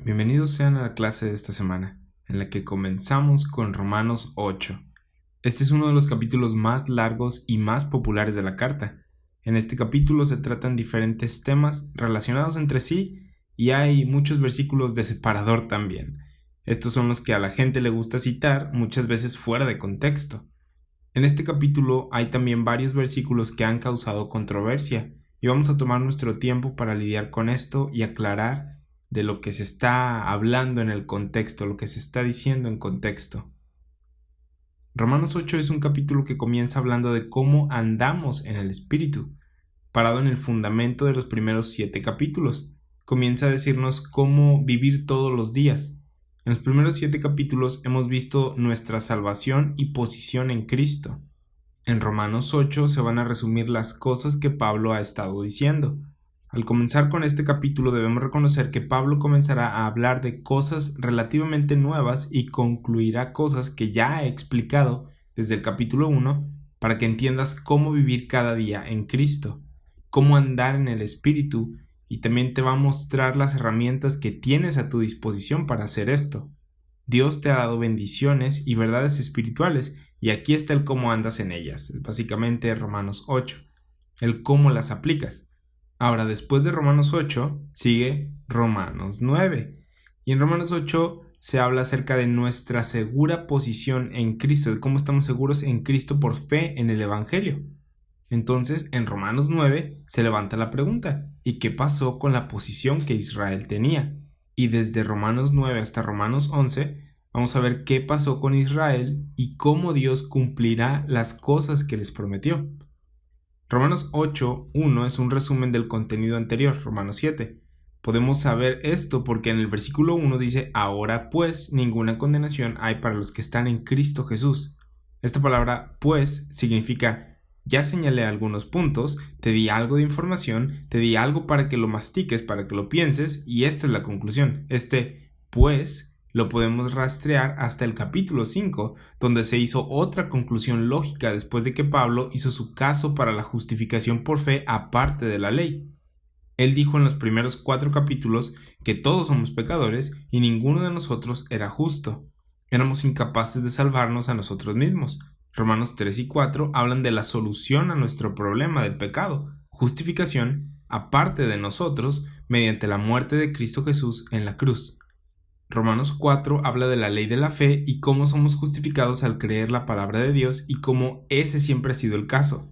Bienvenidos sean a la clase de esta semana, en la que comenzamos con Romanos 8. Este es uno de los capítulos más largos y más populares de la carta. En este capítulo se tratan diferentes temas relacionados entre sí y hay muchos versículos de separador también. Estos son los que a la gente le gusta citar, muchas veces fuera de contexto. En este capítulo hay también varios versículos que han causado controversia y vamos a tomar nuestro tiempo para lidiar con esto y aclarar de lo que se está hablando en el contexto, lo que se está diciendo en contexto. Romanos 8 es un capítulo que comienza hablando de cómo andamos en el Espíritu, parado en el fundamento de los primeros 7 capítulos. Comienza a decirnos cómo vivir todos los días. En los primeros 7 capítulos hemos visto nuestra salvación y posición en Cristo. En Romanos 8 se van a resumir las cosas que Pablo ha estado diciendo. Al comenzar con este capítulo debemos reconocer que Pablo comenzará a hablar de cosas relativamente nuevas y concluirá cosas que ya he explicado desde el capítulo 1 para que entiendas cómo vivir cada día en Cristo, cómo andar en el Espíritu y también te va a mostrar las herramientas que tienes a tu disposición para hacer esto. Dios te ha dado bendiciones y verdades espirituales y aquí está el cómo andas en ellas, básicamente Romanos 8, el cómo las aplicas. Ahora, después de Romanos 8, sigue Romanos 9. Y en Romanos 8 se habla acerca de nuestra segura posición en Cristo, de cómo estamos seguros en Cristo por fe en el Evangelio. Entonces, en Romanos 9 se levanta la pregunta, ¿y qué pasó con la posición que Israel tenía? Y desde Romanos 9 hasta Romanos 11, vamos a ver qué pasó con Israel y cómo Dios cumplirá las cosas que les prometió. Romanos 8:1 es un resumen del contenido anterior, Romanos 7. Podemos saber esto porque en el versículo 1 dice, ahora pues ninguna condenación hay para los que están en Cristo Jesús. Esta palabra pues significa, ya señalé algunos puntos, te di algo de información, te di algo para que lo mastiques, para que lo pienses, y esta es la conclusión. Pues lo podemos rastrear hasta el capítulo 5, donde se hizo otra conclusión lógica después de que Pablo hizo su caso para la justificación por fe aparte de la ley. Él dijo en los primeros 4 capítulos que todos somos pecadores y ninguno de nosotros era justo. Éramos incapaces de salvarnos a nosotros mismos. Romanos 3 y 4 hablan de la solución a nuestro problema del pecado, justificación aparte de nosotros mediante la muerte de Cristo Jesús en la cruz. Romanos 4 habla de la ley de la fe y cómo somos justificados al creer la palabra de Dios y cómo ese siempre ha sido el caso.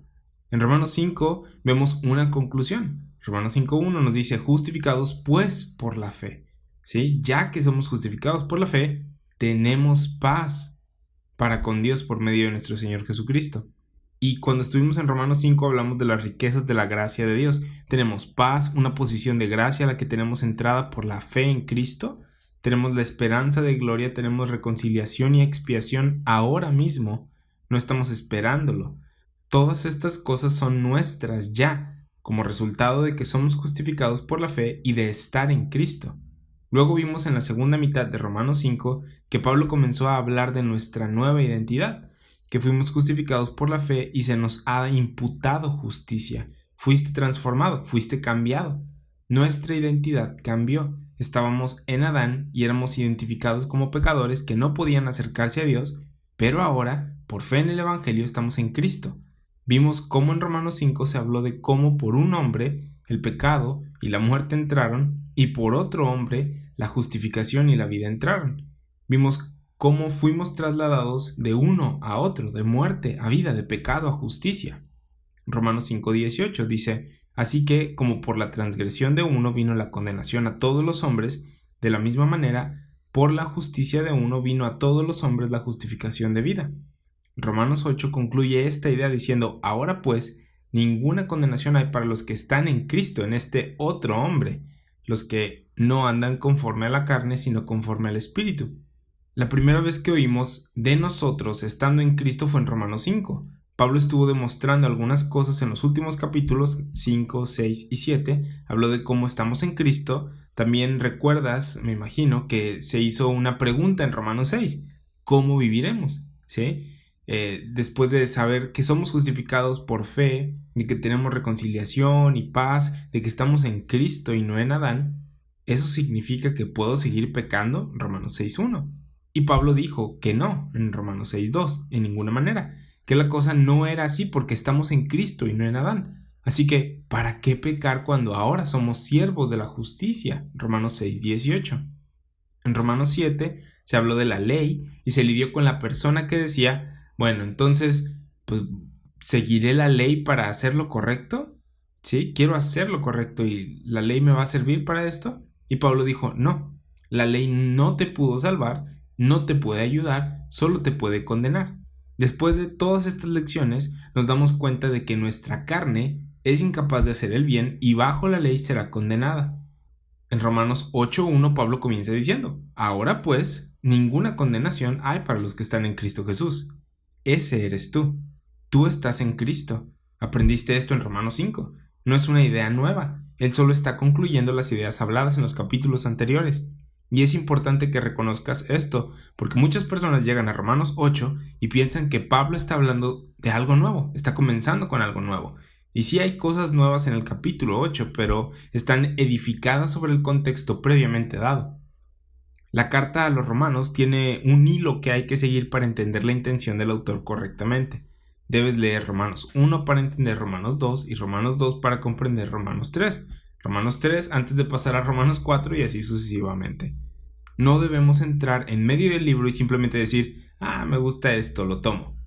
En Romanos 5 vemos una conclusión. Romanos 5:1 nos dice justificados pues por la fe. ¿Sí? Ya que somos justificados por la fe, tenemos paz para con Dios por medio de nuestro Señor Jesucristo. Y cuando estuvimos en Romanos 5 hablamos de las riquezas de la gracia de Dios. Tenemos paz, una posición de gracia a la que tenemos entrada por la fe en Cristo. Tenemos la esperanza de gloria, tenemos reconciliación y expiación ahora mismo. No estamos esperándolo. Todas estas cosas son nuestras ya, como resultado de que somos justificados por la fe y de estar en Cristo. Luego vimos en la segunda mitad de Romanos 5 que Pablo comenzó a hablar de nuestra nueva identidad, que fuimos justificados por la fe y se nos ha imputado justicia. Fuiste transformado, fuiste cambiado. Nuestra identidad cambió. Estábamos en Adán y éramos identificados como pecadores que no podían acercarse a Dios, pero ahora, por fe en el Evangelio, estamos en Cristo. Vimos cómo en Romanos 5 se habló de cómo por un hombre el pecado y la muerte entraron y por otro hombre la justificación y la vida entraron. Vimos cómo fuimos trasladados de uno a otro, de muerte a vida, de pecado a justicia. Romanos 5:18 dice, así que como por la transgresión de uno vino la condenación a todos los hombres, de la misma manera, por la justicia de uno vino a todos los hombres la justificación de vida. Romanos 8 concluye esta idea diciendo, ahora pues, ninguna condenación hay para los que están en Cristo, en este otro hombre, los que no andan conforme a la carne, sino conforme al Espíritu. La primera vez que oímos de nosotros estando en Cristo fue en Romanos 5. Pablo estuvo demostrando algunas cosas en los últimos capítulos 5, 6 y 7. Habló de cómo estamos en Cristo. También recuerdas, me imagino, que se hizo una pregunta en Romanos 6. ¿Cómo viviremos? ¿Sí? Después de saber que somos justificados por fe, de que tenemos reconciliación y paz, de que estamos en Cristo y no en Adán, ¿Eso significa que puedo seguir pecando? Romanos 6.1. Y Pablo dijo que no, en Romanos 6.2, en ninguna manera, que la cosa no era así porque estamos en Cristo y no en Adán. Así que, ¿para qué pecar cuando ahora somos siervos de la justicia? Romanos 6.18. En Romanos 7 se habló de la ley y se lidió con la persona que decía, bueno, entonces, pues, ¿seguiré la ley para hacer lo correcto? ¿Sí? Quiero hacer lo correcto y ¿la ley me va a servir para esto? Y Pablo dijo, no, la ley no te pudo salvar, no te puede ayudar, solo te puede condenar. Después de todas estas lecciones, nos damos cuenta de que nuestra carne es incapaz de hacer el bien y bajo la ley será condenada. En Romanos 8.1 Pablo comienza diciendo, ahora pues, ninguna condenación hay para los que están en Cristo Jesús. Ese eres tú. Tú estás en Cristo. Aprendiste esto en Romanos 5. No es una idea nueva. Él solo está concluyendo las ideas habladas en los capítulos anteriores. Y es importante que reconozcas esto, porque muchas personas llegan a Romanos 8 y piensan que Pablo está hablando de algo nuevo, está comenzando con algo nuevo. Y sí hay cosas nuevas en el capítulo 8, pero están edificadas sobre el contexto previamente dado. La carta a los romanos tiene un hilo que hay que seguir para entender la intención del autor correctamente. Debes leer Romanos 1 para entender Romanos 2 y Romanos 2 para comprender Romanos 3. Romanos 3 antes de pasar a Romanos 4 y así sucesivamente. No debemos entrar en medio del libro y simplemente decir, me gusta esto, lo tomo.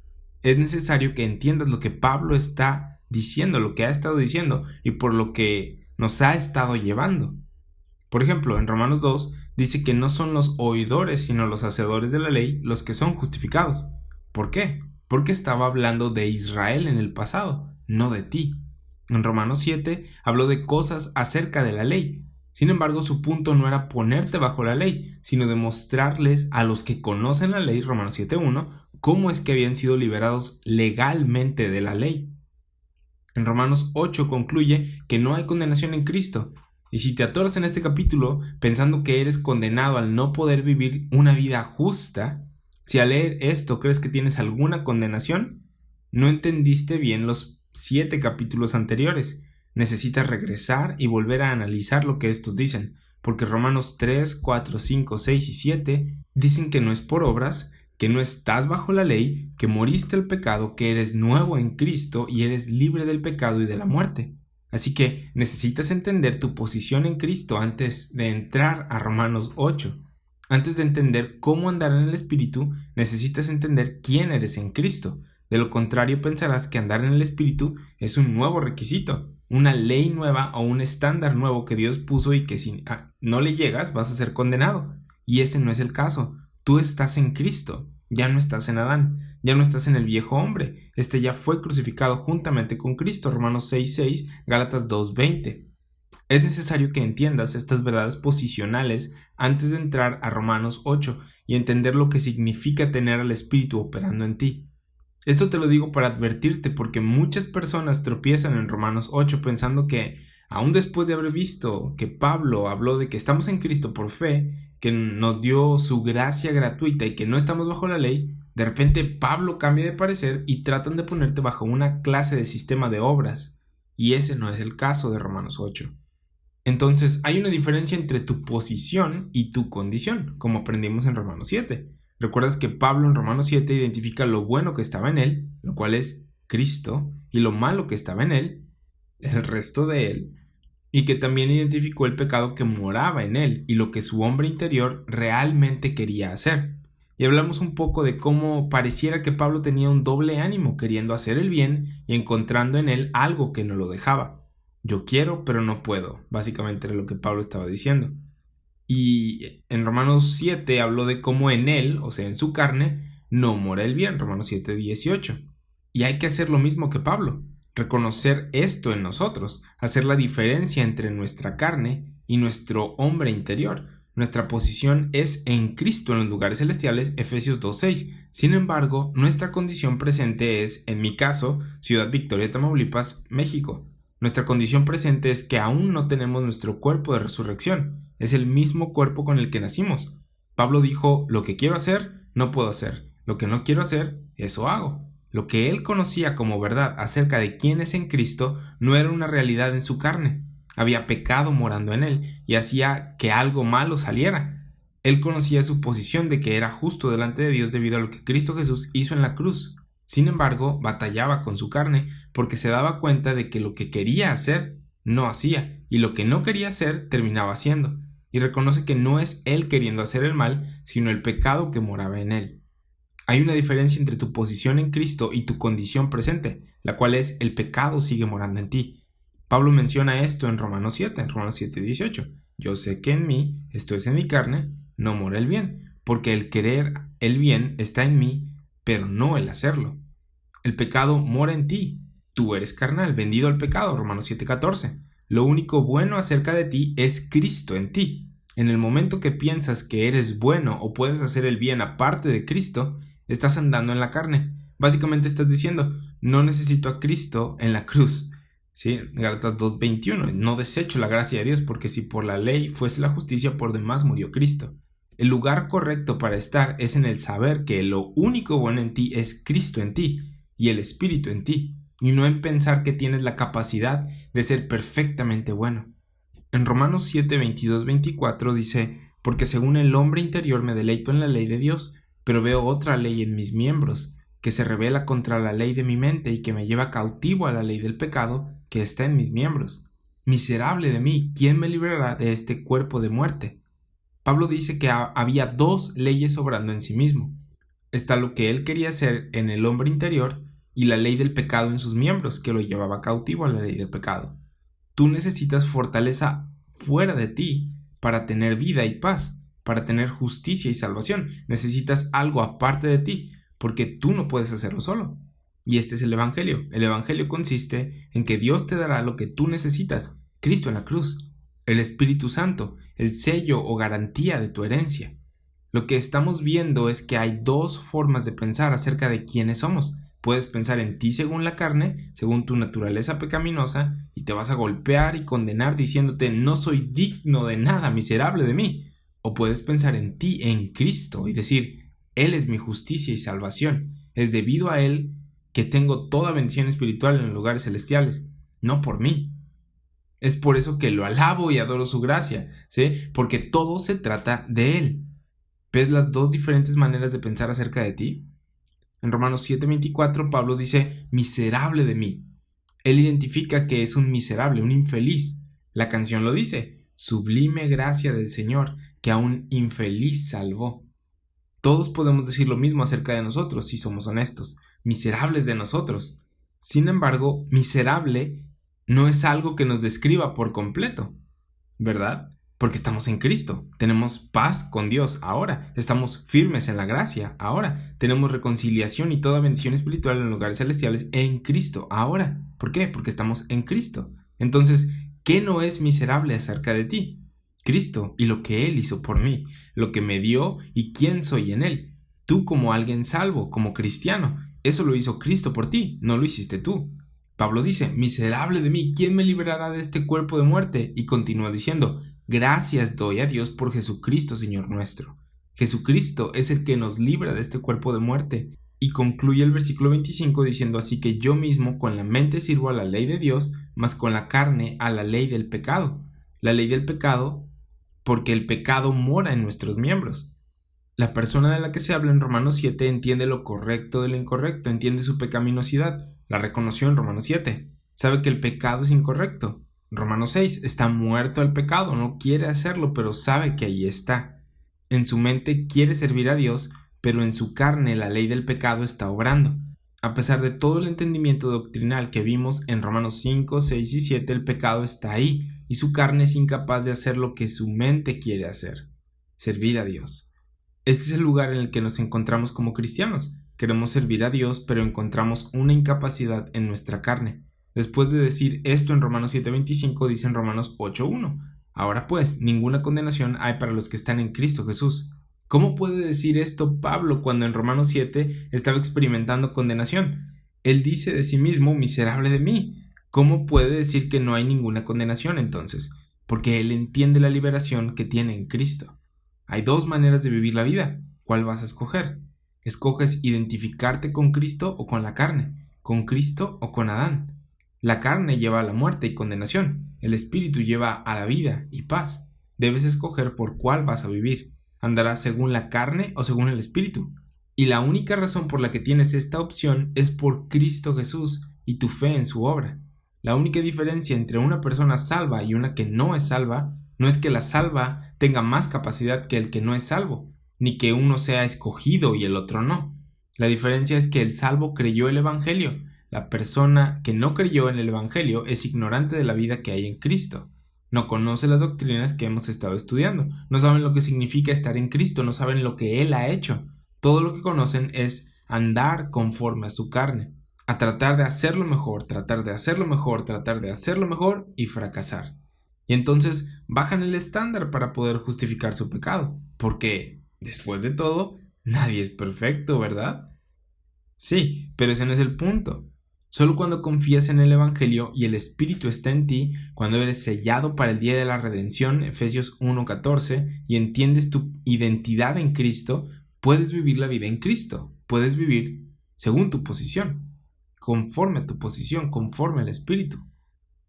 Es necesario que entiendas lo que Pablo está diciendo, lo que ha estado diciendo y por lo que nos ha estado llevando. Por ejemplo, en Romanos 2 dice que no son los oidores sino los hacedores de la ley los que son justificados. ¿Por qué? Porque estaba hablando de Israel en el pasado, no de ti. En Romanos 7 habló de cosas acerca de la ley. Sin embargo, su punto no era ponerte bajo la ley, sino demostrarles a los que conocen la ley, Romanos 7.1, cómo es que habían sido liberados legalmente de la ley. En Romanos 8 concluye que no hay condenación en Cristo. Y si te atoras en este capítulo pensando que eres condenado al no poder vivir una vida justa, si al leer esto crees que tienes alguna condenación, no entendiste bien los 7 capítulos anteriores. Necesitas regresar y volver a analizar lo que estos dicen, porque Romanos 3, 4, 5, 6 y 7 dicen que no es por obras, que no estás bajo la ley, que moriste al pecado, que eres nuevo en Cristo y eres libre del pecado y de la muerte. Así que necesitas entender tu posición en Cristo antes de entrar a Romanos 8. Antes de entender cómo andar en el Espíritu, necesitas entender quién eres en Cristo. De lo contrario, pensarás que andar en el Espíritu es un nuevo requisito, una ley nueva o un estándar nuevo que Dios puso y que si no le llegas vas a ser condenado. Y ese no es el caso. Tú estás en Cristo, ya no estás en Adán, ya no estás en el viejo hombre. Este ya fue crucificado juntamente con Cristo, Romanos 6.6, Gálatas 2.20. Es necesario que entiendas estas verdades posicionales antes de entrar a Romanos 8 y entender lo que significa tener al Espíritu operando en ti. Esto te lo digo para advertirte porque muchas personas tropiezan en Romanos 8 pensando que, aun después de haber visto que Pablo habló de que estamos en Cristo por fe, que nos dio su gracia gratuita y que no estamos bajo la ley, de repente Pablo cambia de parecer y tratan de ponerte bajo una clase de sistema de obras. Y ese no es el caso de Romanos 8. Entonces, hay una diferencia entre tu posición y tu condición, como aprendimos en Romanos 7. Recuerdas que Pablo en Romanos 7 identifica lo bueno que estaba en él, lo cual es Cristo, y lo malo que estaba en él, el resto de él, y que también identificó el pecado que moraba en él y lo que su hombre interior realmente quería hacer. Y hablamos un poco de cómo pareciera que Pablo tenía un doble ánimo, queriendo hacer el bien y encontrando en él algo que no lo dejaba. Yo quiero, pero no puedo, básicamente era lo que Pablo estaba diciendo. Y en Romanos 7 habló de cómo en él, o sea en su carne, no mora el bien, Romanos 7:18. Y hay que hacer lo mismo que Pablo, reconocer esto en nosotros, hacer la diferencia entre nuestra carne y nuestro hombre interior. Nuestra posición es en Cristo en los lugares celestiales, Efesios 2:6. Sin embargo, nuestra condición presente es, en mi caso, Ciudad Victoria, Tamaulipas, México. Nuestra condición presente es que aún no tenemos nuestro cuerpo de resurrección. Es el mismo cuerpo con el que nacimos. Pablo dijo, lo que quiero hacer, no puedo hacer. Lo que no quiero hacer, eso hago. Lo que él conocía como verdad acerca de quién es en Cristo no era una realidad en su carne. Había pecado morando en él y hacía que algo malo saliera. Él conocía su posición de que era justo delante de Dios debido a lo que Cristo Jesús hizo en la cruz. Sin embargo, batallaba con su carne porque se daba cuenta de que lo que quería hacer no hacía y lo que no quería hacer terminaba haciendo. Y reconoce que no es él queriendo hacer el mal, sino el pecado que moraba en él. Hay una diferencia entre tu posición en Cristo y tu condición presente, la cual es el pecado sigue morando en ti. Pablo menciona esto en Romanos 7:18. Yo sé que en mí, esto es en mi carne, no mora el bien, porque el querer el bien está en mí, pero no el hacerlo. El pecado mora en ti. Tú eres carnal, vendido al pecado, Romanos 7:14. Lo único bueno acerca de ti es Cristo en ti. En el momento que piensas que eres bueno o puedes hacer el bien aparte de Cristo, estás andando en la carne. Básicamente estás diciendo, no necesito a Cristo en la cruz. ¿Sí? Gálatas 2:21. No desecho la gracia de Dios, porque si por la ley fuese la justicia, por demás murió Cristo. El lugar correcto para estar es en el saber que lo único bueno en ti es Cristo en ti y el Espíritu en ti, y no en pensar que tienes la capacidad de ser perfectamente bueno. En Romanos 7:22-24 dice, porque según el hombre interior me deleito en la ley de Dios, pero veo otra ley en mis miembros, que se rebela contra la ley de mi mente y que me lleva cautivo a la ley del pecado que está en mis miembros. Miserable de mí, ¿quién me librará de este cuerpo de muerte? Pablo dice que había dos leyes obrando en sí mismo. Está lo que él quería hacer en el hombre interior y la ley del pecado en sus miembros, que lo llevaba cautivo a la ley del pecado. Tú necesitas fortaleza fuera de ti para tener vida y paz, para tener justicia y salvación. Necesitas algo aparte de ti, porque tú no puedes hacerlo solo. Y este es el Evangelio. El Evangelio consiste en que Dios te dará lo que tú necesitas, Cristo en la cruz, el Espíritu Santo, el sello o garantía de tu herencia. Lo que estamos viendo es que hay dos formas de pensar acerca de quiénes somos. Puedes pensar en ti según la carne, según tu naturaleza pecaminosa, y te vas a golpear y condenar diciéndote no soy digno de nada, miserable de mí. O puedes pensar en ti, en Cristo, y decir, Él es mi justicia y salvación. Es debido a Él que tengo toda bendición espiritual en los lugares celestiales, no por mí. Es por eso que lo alabo y adoro su gracia, ¿sí? Porque todo se trata de Él. ¿Ves las dos diferentes maneras de pensar acerca de ti? En Romanos 7:24 Pablo dice, miserable de mí. Él identifica que es un miserable, un infeliz. La canción lo dice, sublime gracia del Señor, que a un infeliz salvó. Todos podemos decir lo mismo acerca de nosotros si somos honestos, miserables de nosotros. Sin embargo, miserable no es algo que nos describa por completo, ¿verdad? Porque estamos en Cristo, tenemos paz con Dios ahora, estamos firmes en la gracia ahora, tenemos reconciliación y toda bendición espiritual en lugares celestiales en Cristo ahora. ¿Por qué? Porque estamos en Cristo. Entonces, ¿qué no es miserable acerca de ti? Cristo y lo que Él hizo por mí, lo que me dio y quién soy en Él. Tú como alguien salvo, como cristiano, eso lo hizo Cristo por ti, no lo hiciste tú. Pablo dice, miserable de mí, ¿quién me librará de este cuerpo de muerte? Y continúa diciendo, gracias doy a Dios por Jesucristo, Señor nuestro. Jesucristo es el que nos libra de este cuerpo de muerte. Y concluye el versículo 25 diciendo, así que yo mismo con la mente sirvo a la ley de Dios, mas con la carne a la ley del pecado. La ley del pecado, porque el pecado mora en nuestros miembros. La persona de la que se habla en Romanos 7 entiende lo correcto de lo incorrecto, entiende su pecaminosidad, la reconoció en Romanos 7, sabe que el pecado es incorrecto. Romanos 6, está muerto al pecado, no quiere hacerlo, pero sabe que ahí está. En su mente quiere servir a Dios, pero en su carne la ley del pecado está obrando. A pesar de todo el entendimiento doctrinal que vimos en Romanos 5, 6 y 7, el pecado está ahí, y su carne es incapaz de hacer lo que su mente quiere hacer, servir a Dios. Este es el lugar en el que nos encontramos como cristianos. Queremos servir a Dios, pero encontramos una incapacidad en nuestra carne. Después de decir esto en Romanos 7:25, dice en Romanos 8:1, ahora pues, ninguna condenación hay para los que están en Cristo Jesús. ¿Cómo puede decir esto Pablo cuando en Romanos 7 estaba experimentando condenación? Él dice de sí mismo, miserable de mí. ¿Cómo puede decir que no hay ninguna condenación entonces? Porque él entiende la liberación que tiene en Cristo. Hay dos maneras de vivir la vida. ¿Cuál vas a escoger? ¿Escoges identificarte con Cristo o con la carne? ¿Con Cristo o con Adán? La carne lleva a la muerte y condenación. el Espíritu lleva a la vida y paz. Debes escoger por cuál vas a vivir. ¿Andarás según la carne o según el Espíritu? Y la única razón por la que tienes esta opción es por Cristo Jesús y tu fe en su obra. La única diferencia entre una persona salva y una que no es salva no es que la salva tenga más capacidad que el que no es salvo, ni que uno sea escogido y el otro no. La diferencia es que el salvo creyó el Evangelio. La persona que no creyó en el Evangelio es ignorante de la vida que hay en Cristo. No conoce las doctrinas que hemos estado estudiando. No saben lo que significa estar en Cristo, no saben lo que Él ha hecho. Todo lo que conocen es andar conforme a su carne, a tratar de hacerlo mejor, tratar de hacerlo mejor, tratar de hacerlo mejor y fracasar. Y entonces bajan el estándar para poder justificar su pecado, porque, después de todo, nadie es perfecto, ¿verdad? Sí, pero ese no es el punto. Solo cuando confías en el Evangelio y el Espíritu está en ti, cuando eres sellado para el día de la redención, Efesios 1:14, y entiendes tu identidad en Cristo, puedes vivir la vida en Cristo. Puedes vivir según tu posición, conforme a tu posición, conforme al Espíritu.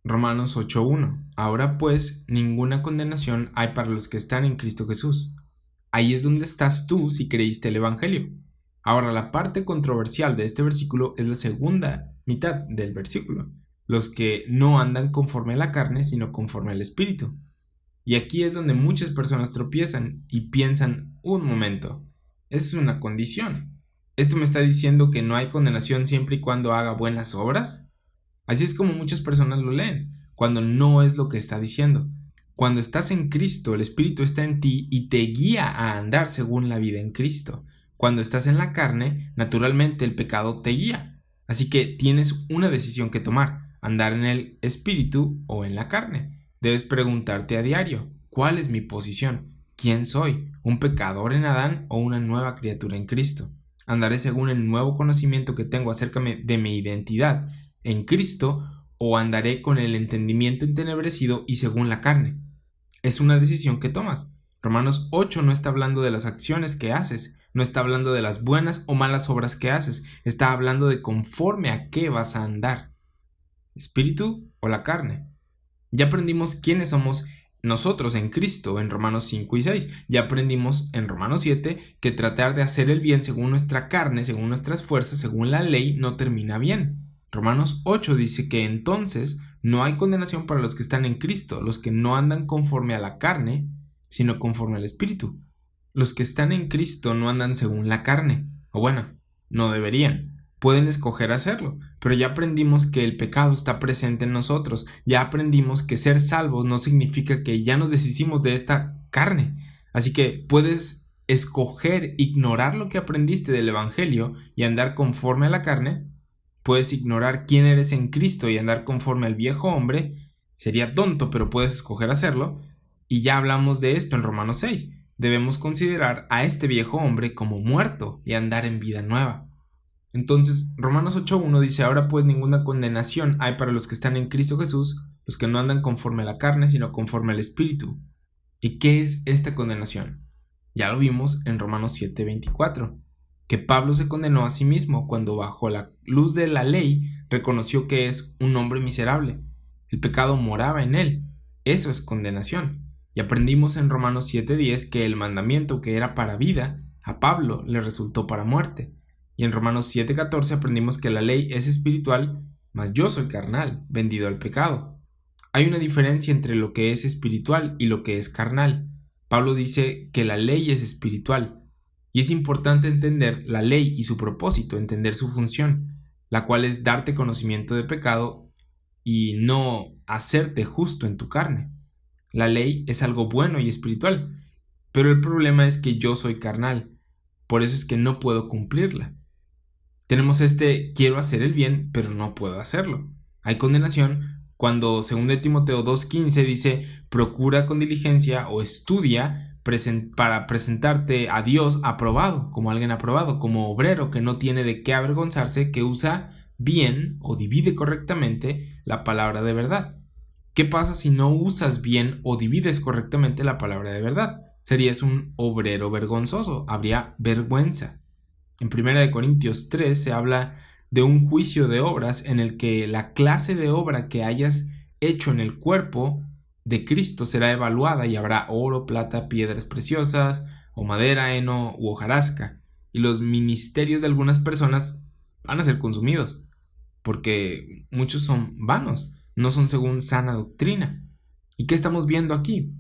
Romanos 8:1. Ahora pues, ninguna condenación hay para los que están en Cristo Jesús. Ahí es donde estás tú si creíste el Evangelio. Ahora, la parte controversial de este versículo es la segunda mitad del versículo. Los que no andan conforme a la carne, sino conforme al Espíritu. Y aquí es donde muchas personas tropiezan y piensan, un momento, es una condición. ¿Esto me está diciendo que no hay condenación siempre y cuando haga buenas obras? Así es como muchas personas lo leen, cuando no es lo que está diciendo. Cuando estás en Cristo, el Espíritu está en ti y te guía a andar según la vida en Cristo. Cuando estás en la carne, naturalmente el pecado te guía. Así que tienes una decisión que tomar, andar en el Espíritu o en la carne. Debes preguntarte a diario, ¿cuál es mi posición? ¿Quién soy? ¿Un pecador en Adán o una nueva criatura en Cristo? ¿Andaré según el nuevo conocimiento que tengo acerca de mi identidad en Cristo o andaré con el entendimiento entenebrecido y según la carne? Es una decisión que tomas. Romanos 8 no está hablando de las acciones que haces, no está hablando de las buenas o malas obras que haces, está hablando de conforme a qué vas a andar. ¿Espíritu o la carne? Ya aprendimos quiénes somos nosotros en Cristo en Romanos 5 y 6. Ya aprendimos en Romanos 7 que tratar de hacer el bien según nuestra carne, según nuestras fuerzas, según la ley, no termina bien. Romanos 8 dice que entonces no hay condenación para los que están en Cristo, los que no andan conforme a la carne, sino conforme al Espíritu. Los que están en Cristo no andan según la carne, o bueno, no deberían. Pueden escoger hacerlo, pero ya aprendimos que el pecado está presente en nosotros, ya aprendimos que ser salvos no significa que ya nos deshicimos de esta carne, así que puedes escoger ignorar lo que aprendiste del Evangelio y andar conforme a la carne, puedes ignorar quién eres en Cristo y andar conforme al viejo hombre, sería tonto, pero puedes escoger hacerlo, y ya hablamos de esto en Romanos 6, debemos considerar a este viejo hombre como muerto y andar en vida nueva. Entonces, Romanos 8:1 dice, ahora pues ninguna condenación hay para los que están en Cristo Jesús, los que no andan conforme a la carne, sino conforme al Espíritu. ¿Y qué es esta condenación? Ya lo vimos en Romanos 7:24, que Pablo se condenó a sí mismo cuando bajo la luz de la ley reconoció que es un hombre miserable. El pecado moraba en él. Eso es condenación. Y aprendimos en Romanos 7:10 que el mandamiento que era para vida, a Pablo le resultó para muerte. Y en Romanos 7:14 aprendimos que la ley es espiritual, mas yo soy carnal, vendido al pecado. Hay una diferencia entre lo que es espiritual y lo que es carnal. Pablo dice que la ley es espiritual, y es importante entender la ley y su propósito, entender su función, la cual es darte conocimiento de pecado y no hacerte justo en tu carne. La ley es algo bueno y espiritual, pero el problema es que yo soy carnal, por eso es que no puedo cumplirla. Tenemos quiero hacer el bien, pero no puedo hacerlo. Hay condenación cuando, según de Timoteo 2:15, dice, procura con diligencia o estudia para presentarte a Dios aprobado, como alguien aprobado, como obrero que no tiene de qué avergonzarse, que usa bien o divide correctamente la palabra de verdad. ¿Qué pasa si no usas bien o divides correctamente la palabra de verdad? Serías un obrero vergonzoso, habría vergüenza. En 1 Corintios 3 se habla de un juicio de obras en el que la clase de obra que hayas hecho en el cuerpo de Cristo será evaluada y habrá oro, plata, piedras preciosas, o madera, heno u hojarasca, y los ministerios de algunas personas van a ser consumidos, porque muchos son vanos, no son según sana doctrina. ¿Y qué estamos viendo aquí?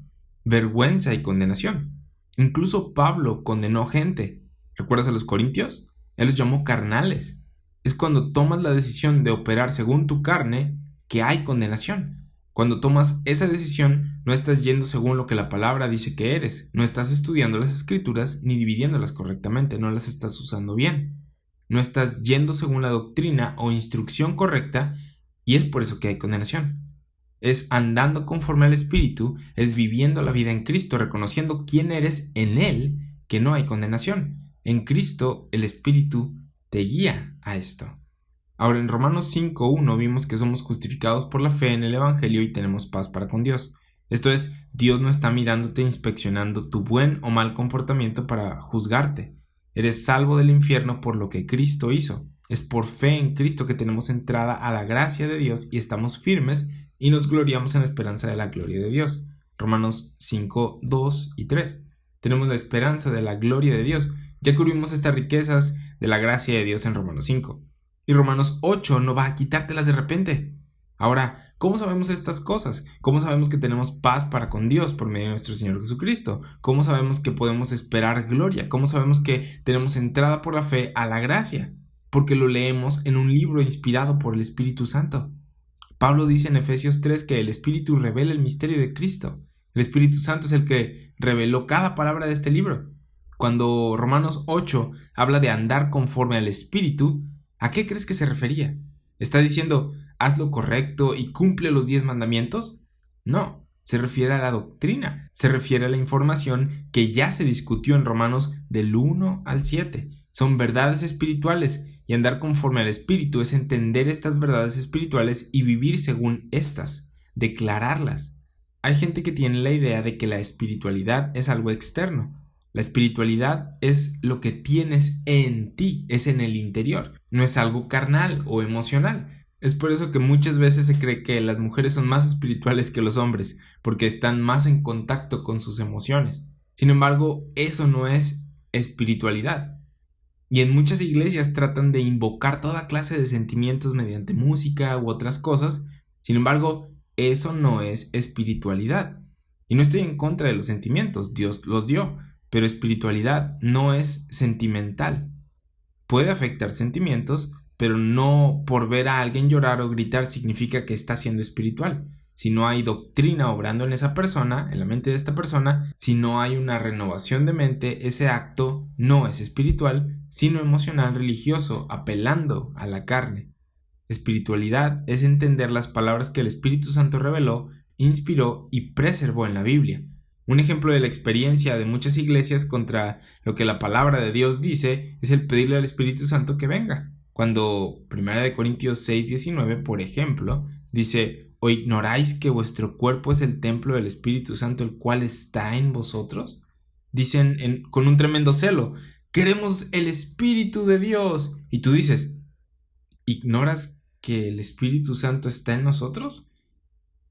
Vergüenza y condenación. Incluso Pablo condenó gente. ¿Recuerdas a los corintios? Él los llamó carnales. Es cuando tomas la decisión de operar según tu carne que hay condenación. Cuando tomas esa decisión, no estás yendo según lo que la palabra dice que eres. No estás estudiando las escrituras ni dividiéndolas correctamente. No las estás usando bien. No estás yendo según la doctrina o instrucción correcta, y es por eso que hay condenación. Es andando conforme al Espíritu, es viviendo la vida en Cristo, reconociendo quién eres en Él, que no hay condenación. En Cristo el Espíritu te guía a esto. Ahora, en Romanos 5:1 vimos que somos justificados por la fe en el Evangelio y tenemos paz para con Dios. Esto es, Dios no está mirándote, inspeccionando tu buen o mal comportamiento para juzgarte. Eres salvo del infierno por lo que Cristo hizo. Es por fe en Cristo que tenemos entrada a la gracia de Dios y estamos firmes y nos gloriamos en la esperanza de la gloria de Dios. Romanos 5:2 y 3. Tenemos la esperanza de la gloria de Dios, ya que vimos estas riquezas de la gracia de Dios en Romanos 5. Y Romanos 8 no va a quitártelas de repente. Ahora, ¿cómo sabemos estas cosas? ¿Cómo sabemos que tenemos paz para con Dios por medio de nuestro Señor Jesucristo? ¿Cómo sabemos que podemos esperar gloria? ¿Cómo sabemos que tenemos entrada por la fe a la gracia? Porque lo leemos en un libro inspirado por el Espíritu Santo. Pablo dice en Efesios 3 que el Espíritu revela el misterio de Cristo. El Espíritu Santo es el que reveló cada palabra de este libro. Cuando Romanos 8 habla de andar conforme al Espíritu, ¿a qué crees que se refería? ¿Está diciendo, haz lo correcto y cumple los 10 mandamientos? No, se refiere a la doctrina, se refiere a la información que ya se discutió en Romanos del 1 al 7. Son verdades espirituales, y andar conforme al Espíritu es entender estas verdades espirituales y vivir según estas, declararlas. Hay gente que tiene la idea de que la espiritualidad es algo externo. La espiritualidad es lo que tienes en ti, es en el interior, no es algo carnal o emocional. Es por eso que muchas veces se cree que las mujeres son más espirituales que los hombres, porque están más en contacto con sus emociones. Sin embargo, eso no es espiritualidad. Y en muchas iglesias tratan de invocar toda clase de sentimientos mediante música u otras cosas. Sin embargo, eso no es espiritualidad. Y no estoy en contra de los sentimientos, Dios los dio, pero espiritualidad no es sentimental. Puede afectar sentimientos, pero no por ver a alguien llorar o gritar significa que está siendo espiritual. Si no hay doctrina obrando en esa persona, en la mente de esta persona, si no hay una renovación de mente, ese acto no es espiritual, sino emocional, religioso, apelando a la carne. Espiritualidad es entender las palabras que el Espíritu Santo reveló, inspiró y preservó en la Biblia. Un ejemplo de la experiencia de muchas iglesias contra lo que la palabra de Dios dice es el pedirle al Espíritu Santo que venga. Cuando 1 Corintios 6:19, por ejemplo, dice: ¿o ignoráis que vuestro cuerpo es el templo del Espíritu Santo, el cual está en vosotros? Dicen con un tremendo celo: queremos el Espíritu de Dios. Y tú dices: ¿ignoras que el Espíritu Santo está en nosotros?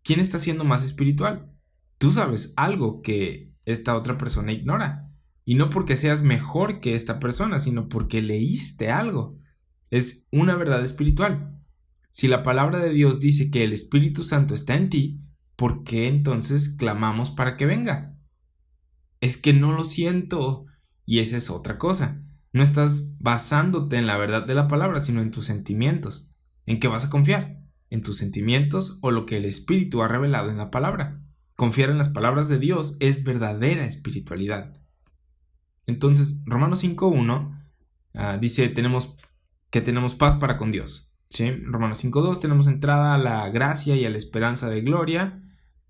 ¿Quién está siendo más espiritual? Tú sabes algo que esta otra persona ignora. Y no porque seas mejor que esta persona, sino porque leíste algo. Es una verdad espiritual. Si la palabra de Dios dice que el Espíritu Santo está en ti, ¿por qué entonces clamamos para que venga? Es que no lo siento. Y esa es otra cosa. No estás basándote en la verdad de la palabra, sino en tus sentimientos. ¿En qué vas a confiar? ¿En tus sentimientos o lo que el Espíritu ha revelado en la palabra? Confiar en las palabras de Dios es verdadera espiritualidad. Entonces, Romanos 5:1 dice que tenemos paz para con Dios. ¿Sí? Romanos 5:2 tenemos entrada a la gracia y a la esperanza de gloria.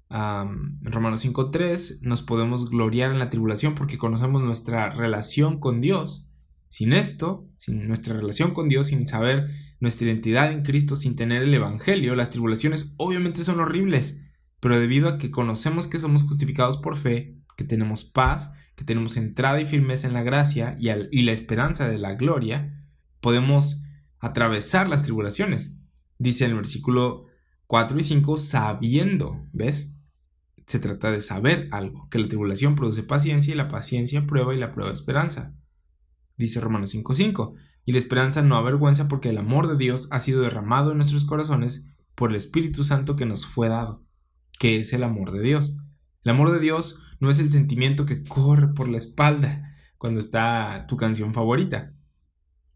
En Romanos 5:3 nos podemos gloriar en la tribulación porque conocemos nuestra relación con Dios. Sin esto, sin nuestra relación con Dios, sin saber nuestra identidad en Cristo, sin tener el Evangelio, las tribulaciones obviamente son horribles, pero debido a que conocemos que somos justificados por fe, que tenemos paz, que tenemos entrada y firmeza en la gracia y la esperanza de la gloria, podemos atravesar las tribulaciones. Dice en el versículo 4 y 5, sabiendo, ¿ves? Se trata de saber algo, que la tribulación produce paciencia y la paciencia prueba y la prueba esperanza. Dice Romanos 5:5, y la esperanza no avergüenza porque el amor de Dios ha sido derramado en nuestros corazones por el Espíritu Santo que nos fue dado, que es el amor de Dios. El amor de Dios no es el sentimiento que corre por la espalda cuando está tu canción favorita.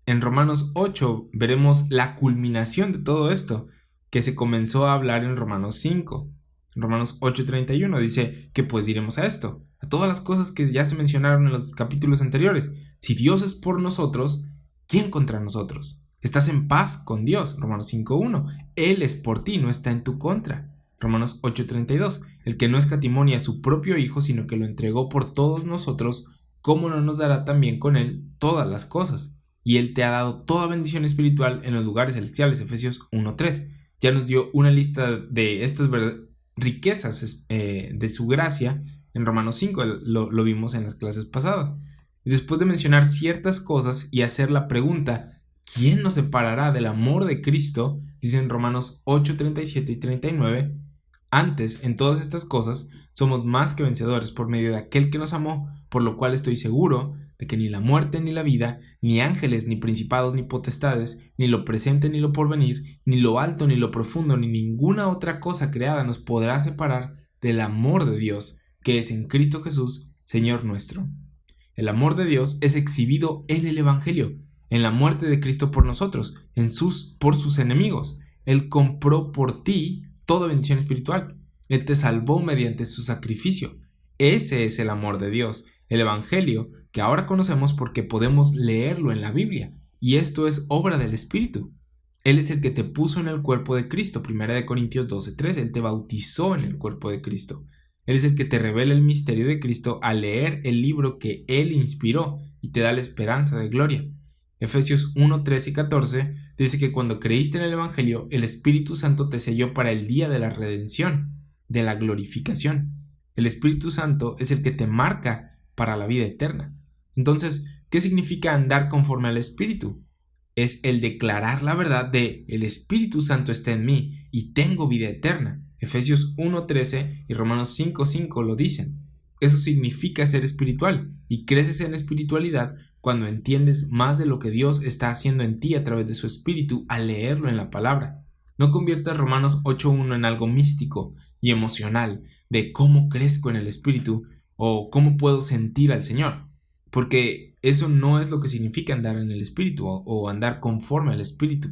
En Romanos 8 veremos la culminación de todo esto, que se comenzó a hablar en Romanos 5. En Romanos 8:31 dice que pues diremos a esto, a todas las cosas que ya se mencionaron en los capítulos anteriores. Si Dios es por nosotros, ¿quién contra nosotros? Estás en paz con Dios. Romanos 5:1. Él es por ti, no está en tu contra. Romanos 8:32. El que no escatimó ni a su propio Hijo, sino que lo entregó por todos nosotros, ¿cómo no nos dará también con él todas las cosas? Y Él te ha dado toda bendición espiritual en los lugares celestiales. Efesios 1:3. Ya nos dio una lista de estas riquezas de su gracia en Romanos 5. Lo vimos en las clases pasadas. Y después de mencionar ciertas cosas y hacer la pregunta, ¿quién nos separará del amor de Cristo? Dice en Romanos 8:37 y 39. Antes, en todas estas cosas, somos más que vencedores por medio de aquel que nos amó, por lo cual estoy seguro de que ni la muerte ni la vida, ni ángeles, ni principados, ni potestades, ni lo presente ni lo porvenir, ni lo alto ni lo profundo, ni ninguna otra cosa creada nos podrá separar del amor de Dios, que es en Cristo Jesús, Señor nuestro. El amor de Dios es exhibido en el Evangelio, en la muerte de Cristo por nosotros, por sus enemigos. Él compró por ti toda bendición espiritual. Él te salvó mediante su sacrificio. Ese es el amor de Dios, el Evangelio, que ahora conocemos porque podemos leerlo en la Biblia. Y esto es obra del Espíritu. Él es el que te puso en el cuerpo de Cristo. 1 Corintios 12:3. Él te bautizó en el cuerpo de Cristo. Él es el que te revela el misterio de Cristo al leer el libro que Él inspiró y te da la esperanza de gloria. Efesios 1:13 y 14 dice que cuando creíste en el Evangelio, el Espíritu Santo te selló para el día de la redención, de la glorificación. El Espíritu Santo es el que te marca para la vida eterna. Entonces, ¿qué significa andar conforme al Espíritu? Es el declarar la verdad de el Espíritu Santo está en mí y tengo vida eterna. Efesios 1:13 y Romanos 5:5 lo dicen. Eso significa ser espiritual y creces en espiritualidad cuando entiendes más de lo que Dios está haciendo en ti a través de su Espíritu al leerlo en la palabra. No conviertas Romanos 8:1 en algo místico y emocional de cómo crezco en el Espíritu o cómo puedo sentir al Señor, porque eso no es lo que significa andar en el Espíritu o andar conforme al Espíritu.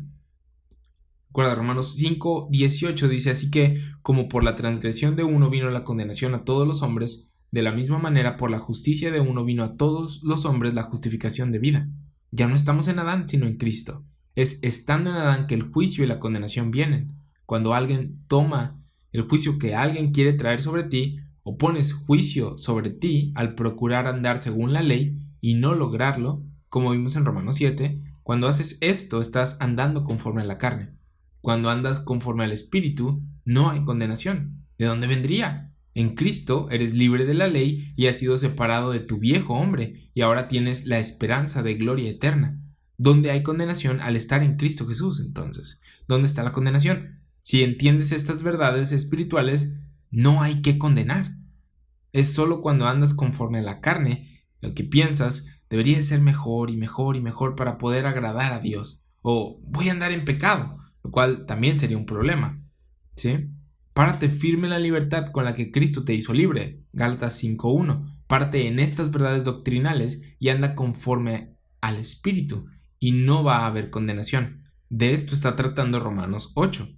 Recuerda, Romanos 5:18 dice, así que como por la transgresión de uno vino la condenación a todos los hombres, de la misma manera por la justicia de uno vino a todos los hombres la justificación de vida. Ya no estamos en Adán, sino en Cristo. Es estando en Adán que el juicio y la condenación vienen. Cuando alguien toma el juicio que alguien quiere traer sobre ti, o pones juicio sobre ti al procurar andar según la ley y no lograrlo, como vimos en Romanos 7, cuando haces esto estás andando conforme a la carne. Cuando andas conforme al Espíritu, no hay condenación. ¿De dónde vendría? En Cristo eres libre de la ley y has sido separado de tu viejo hombre y ahora tienes la esperanza de gloria eterna. ¿Dónde hay condenación al estar en Cristo Jesús entonces? ¿Dónde está la condenación? Si entiendes estas verdades espirituales, no hay que condenar. Es solo cuando andas conforme a la carne, lo que piensas debería ser mejor y mejor y mejor para poder agradar a Dios. O voy a andar en pecado, lo cual también sería un problema. ¿Sí? Párate firme en la libertad con la que Cristo te hizo libre. Gálatas 5:1. Párate en estas verdades doctrinales y anda conforme al Espíritu y no va a haber condenación. De esto está tratando Romanos 8.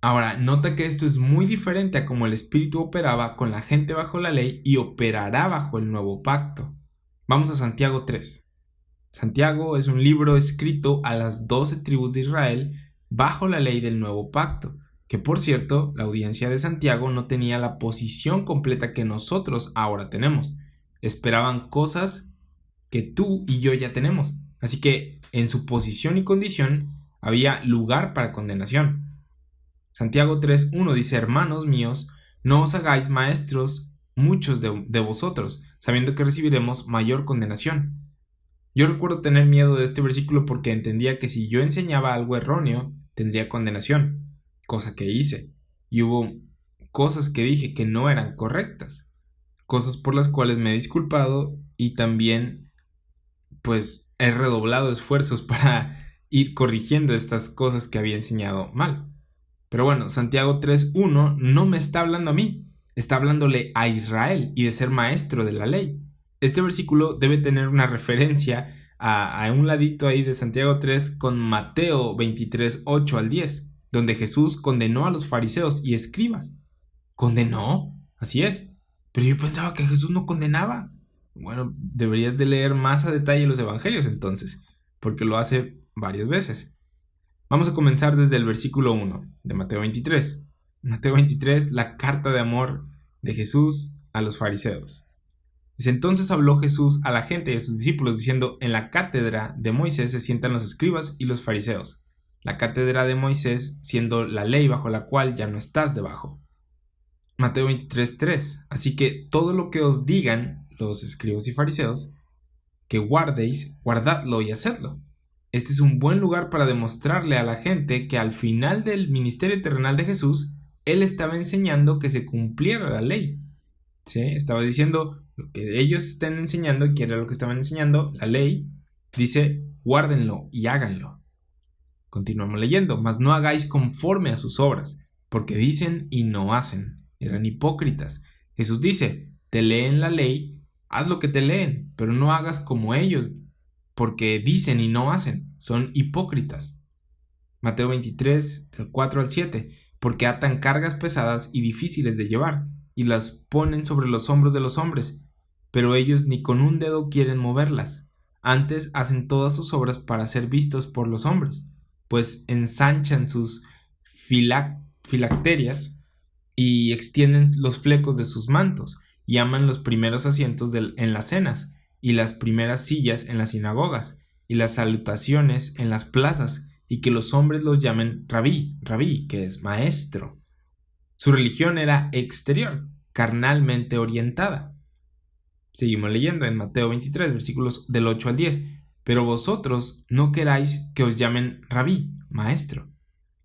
Ahora, nota que esto es muy diferente a cómo el Espíritu operaba con la gente bajo la ley y operará bajo el nuevo pacto. Vamos a Santiago 3. Santiago es un libro escrito a las 12 tribus de Israel bajo la ley del nuevo pacto, que por cierto, la audiencia de Santiago no tenía la posición completa que nosotros ahora tenemos. Esperaban cosas que tú y yo ya tenemos. Así que en su posición y condición había lugar para condenación. Santiago 3:1 dice, hermanos míos, no os hagáis maestros muchos de vosotros, sabiendo que recibiremos mayor condenación. Yo recuerdo tener miedo de este versículo porque entendía que si yo enseñaba algo erróneo, tendría condenación. cosa que hice, y hubo cosas que dije que no eran correctas, cosas por las cuales me he disculpado y también pues he redoblado esfuerzos para ir corrigiendo estas cosas que había enseñado mal. Pero bueno, Santiago 3:1 no me está hablando a mí, está hablándole a Israel y de ser maestro de la ley. Este versículo debe tener una referencia a un ladito ahí de Santiago 3 con Mateo 23:8 al 10, donde Jesús condenó a los fariseos y escribas. ¿Condenó? Así es. Pero yo pensaba que Jesús no condenaba. Bueno, deberías de leer más a detalle los evangelios entonces, porque lo hace varias veces. Vamos a comenzar desde el versículo 1 de Mateo 23. Mateo 23, la carta de amor de Jesús a los fariseos. Dice: entonces habló Jesús a la gente y a sus discípulos diciendo: en la cátedra de Moisés se sientan los escribas y los fariseos. La cátedra de Moisés siendo la ley bajo la cual ya no estás debajo. Mateo 23:3. Así que todo lo que os digan los escribas y fariseos que guardéis, guardadlo y hacedlo. Este es un buen lugar para demostrarle a la gente que al final del ministerio terrenal de Jesús, Él estaba enseñando que se cumpliera la ley. ¿Sí? Estaba diciendo lo que ellos están enseñando, que era lo que estaban enseñando, la ley, dice: guárdenlo y háganlo. Continuamos leyendo: mas no hagáis conforme a sus obras, porque dicen y no hacen. Eran hipócritas. Jesús dice: te leen la ley, haz lo que te leen, pero no hagas como ellos, porque dicen y no hacen. Son hipócritas. Mateo 23, del 4 al 7. Porque atan cargas pesadas y difíciles de llevar, y las ponen sobre los hombros de los hombres, pero ellos ni con un dedo quieren moverlas. Antes hacen todas sus obras para ser vistos por los hombres, pues ensanchan sus filacterias y extienden los flecos de sus mantos, y aman los primeros asientos en las cenas, y las primeras sillas en las sinagogas, y las salutaciones en las plazas, y que los hombres los llamen rabí, rabí, que es maestro. Su religión era exterior, carnalmente orientada. Seguimos leyendo en Mateo 23, versículos del 8 al 10. Pero vosotros no queráis que os llamen rabí, maestro,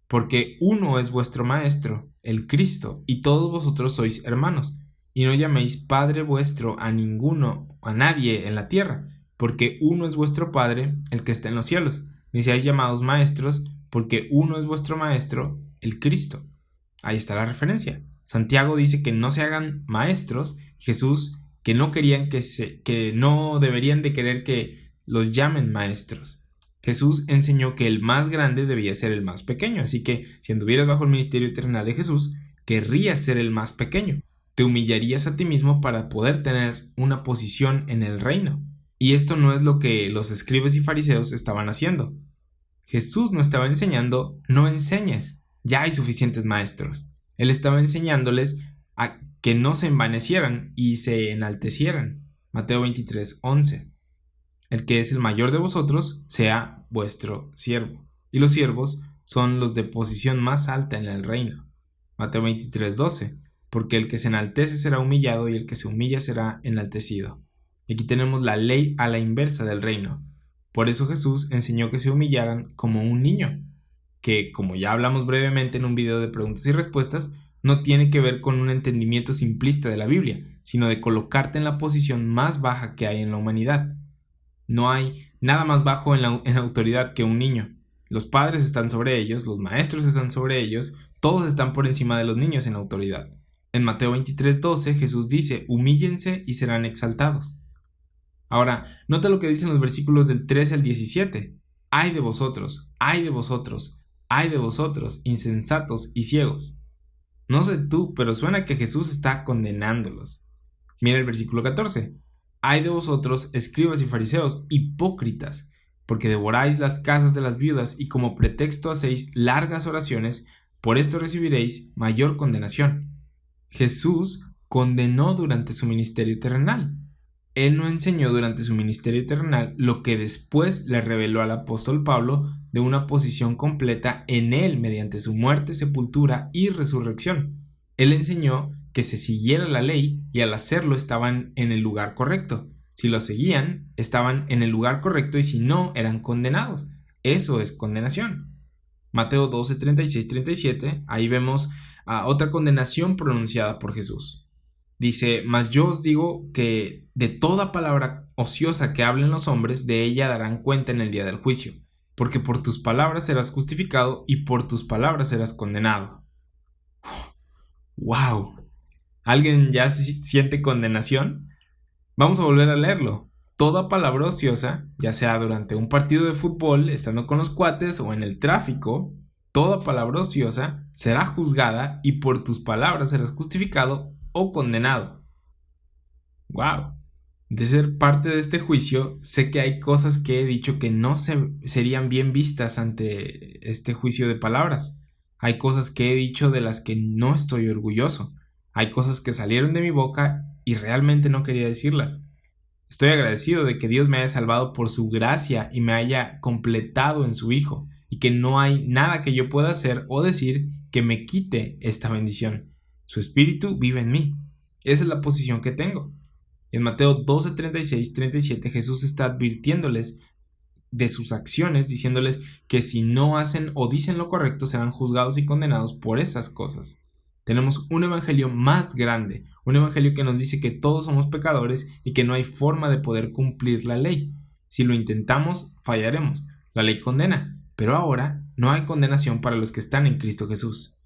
porque uno es vuestro maestro, el Cristo, y todos vosotros sois hermanos. Y no llaméis Padre vuestro a nadie en la tierra, porque uno es vuestro Padre, el que está en los cielos. Ni seáis llamados maestros, porque uno es vuestro Maestro, el Cristo. Ahí está la referencia. Santiago dice que no se hagan maestros. Jesús que no deberían de querer que los llamen maestros. Jesús enseñó que el más grande debía ser el más pequeño, así que si anduvieras bajo el ministerio terrenal de Jesús, querrías ser el más pequeño. Te humillarías a ti mismo para poder tener una posición en el reino. Y esto no es lo que los escribas y fariseos estaban haciendo. Jesús no estaba enseñando: no enseñes, ya hay suficientes maestros. Él estaba enseñándoles a que no se envanecieran y se enaltecieran. Mateo 23:11. El que es el mayor de vosotros sea vuestro siervo, y los siervos son los de posición más alta en el reino. Mateo 23:12. Porque el que se enaltece será humillado, y el que se humilla será enaltecido. Aquí tenemos la ley a la inversa del reino. Por eso Jesús enseñó que se humillaran como un niño, que, como ya hablamos brevemente en un video de preguntas y respuestas, no tiene que ver con un entendimiento simplista de la Biblia, sino de colocarte en la posición más baja que hay en la humanidad. No hay nada más bajo en autoridad que un niño. Los padres están sobre ellos, los maestros están sobre ellos, todos están por encima de los niños en autoridad. En Mateo 23:12 Jesús dice: humíllense y serán exaltados. Ahora, nota lo que dicen los versículos del 13 al 17. ¡Ay de vosotros! ¡Ay de vosotros! ¡Ay de vosotros, insensatos y ciegos! No sé tú, pero suena que Jesús está condenándolos. Mira el versículo 14. ¡Ay de vosotros, escribas y fariseos, hipócritas! Porque devoráis las casas de las viudas y como pretexto hacéis largas oraciones, por esto recibiréis mayor condenación. Jesús condenó durante su ministerio terrenal. Él no enseñó durante su ministerio terrenal lo que después le reveló al apóstol Pablo de una posición completa en él mediante su muerte, sepultura y resurrección. Él enseñó que se siguiera la ley y al hacerlo estaban en el lugar correcto. Si lo seguían, estaban en el lugar correcto y si no, eran condenados. Eso es condenación. Mateo 12, 36, 37, ahí vemos otra condenación pronunciada por Jesús. Dice, mas yo os digo que de toda palabra ociosa que hablen los hombres, de ella darán cuenta en el día del juicio, porque por tus palabras serás justificado y por tus palabras serás condenado. ¡Wow! ¿Alguien ya siente condenación? Vamos a volver a leerlo. Toda palabra ociosa, ya sea durante un partido de fútbol, estando con los cuates o en el tráfico, toda palabra ociosa será juzgada y por tus palabras serás justificado o condenado. ¡Wow! De ser parte de este juicio, sé que hay cosas que he dicho que no serían bien vistas ante este juicio de palabras. Hay cosas que he dicho de las que no estoy orgulloso. Hay cosas que salieron de mi boca y realmente no quería decirlas. Estoy agradecido de que Dios me haya salvado por su gracia y me haya completado en su Hijo, y que no hay nada que yo pueda hacer o decir que me quite esta bendición. Su Espíritu vive en mí. Esa es la posición que tengo. En Mateo 12, 36, 37 Jesús está advirtiéndoles de sus acciones, diciéndoles que si no hacen o dicen lo correcto serán juzgados y condenados por esas cosas. Tenemos un evangelio más grande, un evangelio que nos dice que todos somos pecadores y que no hay forma de poder cumplir la ley. Si lo intentamos, fallaremos. La ley condena, pero ahora no hay condenación para los que están en Cristo Jesús.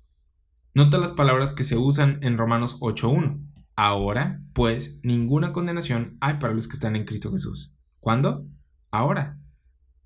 Nota las palabras que se usan en Romanos 8:1. Ahora, pues, ninguna condenación hay para los que están en Cristo Jesús. ¿Cuándo? Ahora.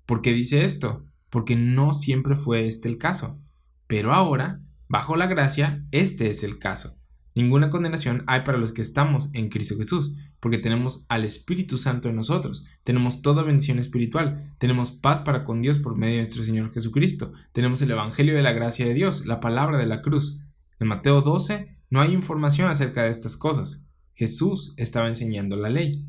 ¿Por qué dice esto? Porque no siempre fue este el caso. Pero ahora, bajo la gracia, este es el caso. Ninguna condenación hay para los que estamos en Cristo Jesús, porque tenemos al Espíritu Santo en nosotros, tenemos toda bendición espiritual, tenemos paz para con Dios por medio de nuestro Señor Jesucristo, tenemos el Evangelio de la gracia de Dios, la palabra de la cruz. En Mateo 12 no hay información acerca de estas cosas. Jesús estaba enseñando la ley.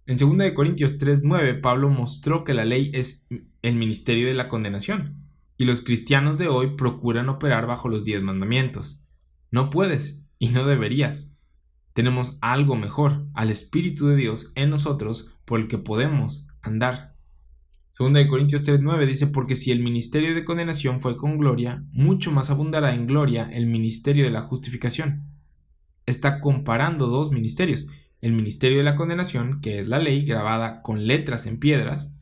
En 2 Corintios 3:9, Pablo mostró que la ley es el ministerio de la condenación, y los cristianos de hoy procuran operar bajo los 10 mandamientos. No puedes y no deberías. Tenemos algo mejor, al Espíritu de Dios en nosotros por el que podemos andar. 2 Corintios 3:9 dice, porque si el ministerio de condenación fue con gloria, mucho más abundará en gloria el ministerio de la justificación. Está comparando dos ministerios. El ministerio de la condenación, que es la ley grabada con letras en piedras.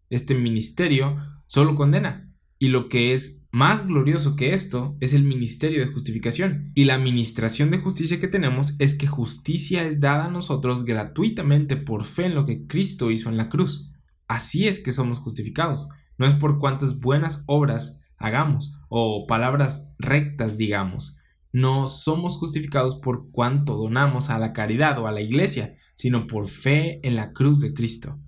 Este ministerio solo condena. Y lo que es más glorioso que esto es el ministerio de justificación. Y la administración de justicia que tenemos es que justicia es dada a nosotros gratuitamente por fe en lo que Cristo hizo en la cruz. Así es que somos justificados. No es por cuántas buenas obras hagamos o palabras rectas digamos. No somos justificados por cuánto donamos a la caridad o a la iglesia, sino por fe en la cruz de Cristo.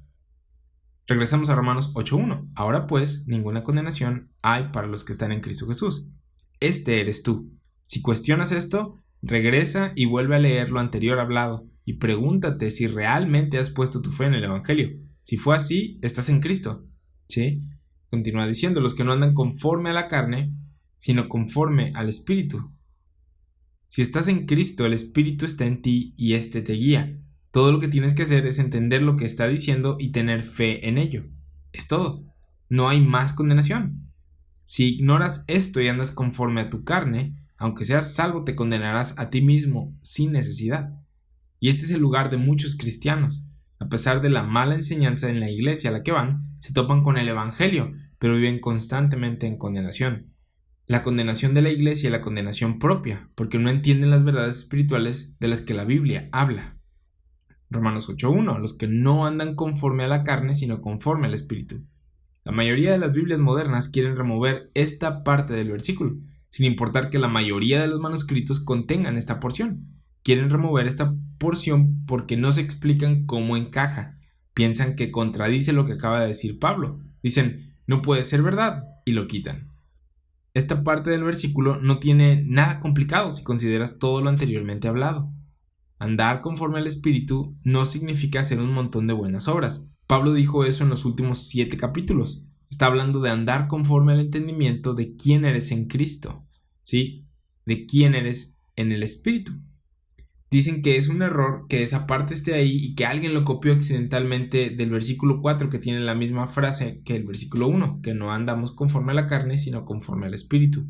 Regresamos a Romanos 8:1. Ahora pues, ninguna condenación hay para los que están en Cristo Jesús. Este eres tú. Si cuestionas esto, regresa y vuelve a leer lo anterior hablado y pregúntate si realmente has puesto tu fe en el Evangelio. Si fue así, estás en Cristo. ¿Sí? Continúa diciendo, los que no andan conforme a la carne, sino conforme al Espíritu. Si estás en Cristo, el Espíritu está en ti y éste te guía. Todo lo que tienes que hacer es entender lo que está diciendo y tener fe en ello. Es todo. No hay más condenación. Si ignoras esto y andas conforme a tu carne, aunque seas salvo, te condenarás a ti mismo sin necesidad. Y este es el lugar de muchos cristianos. A pesar de la mala enseñanza en la iglesia a la que van, se topan con el Evangelio, pero viven constantemente en condenación. La condenación de la iglesia y la condenación propia, porque no entienden las verdades espirituales de las que la Biblia habla. Romanos 8:1, los que no andan conforme a la carne, sino conforme al Espíritu. La mayoría de las Biblias modernas quieren remover esta parte del versículo, sin importar que la mayoría de los manuscritos contengan esta porción. Quieren remover esta porción porque no se explican cómo encaja. Piensan que contradice lo que acaba de decir Pablo. Dicen, no puede ser verdad, y lo quitan. Esta parte del versículo no tiene nada complicado si consideras todo lo anteriormente hablado. Andar conforme al Espíritu no significa hacer un montón de buenas obras. Pablo dijo eso en los últimos 7 capítulos. Está hablando de andar conforme al entendimiento de quién eres en Cristo, ¿sí? De quién eres en el Espíritu. Dicen que es un error que esa parte esté ahí y que alguien lo copió accidentalmente del versículo 4, que tiene la misma frase que el versículo 1, que no andamos conforme a la carne, sino conforme al Espíritu.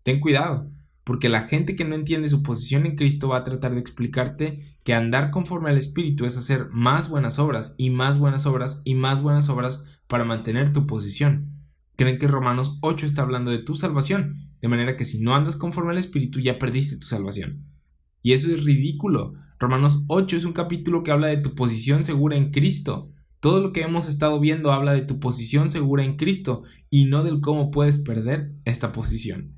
Ten cuidado, porque la gente que no entiende su posición en Cristo va a tratar de explicarte que andar conforme al Espíritu es hacer más buenas obras y más buenas obras y más buenas obras para mantener tu posición. Creen que Romanos 8 está hablando de tu salvación, de manera que si no andas conforme al Espíritu ya perdiste tu salvación. Y eso es ridículo. Romanos 8 es un capítulo que habla de tu posición segura en Cristo. Todo lo que hemos estado viendo habla de tu posición segura en Cristo y no del cómo puedes perder esta posición.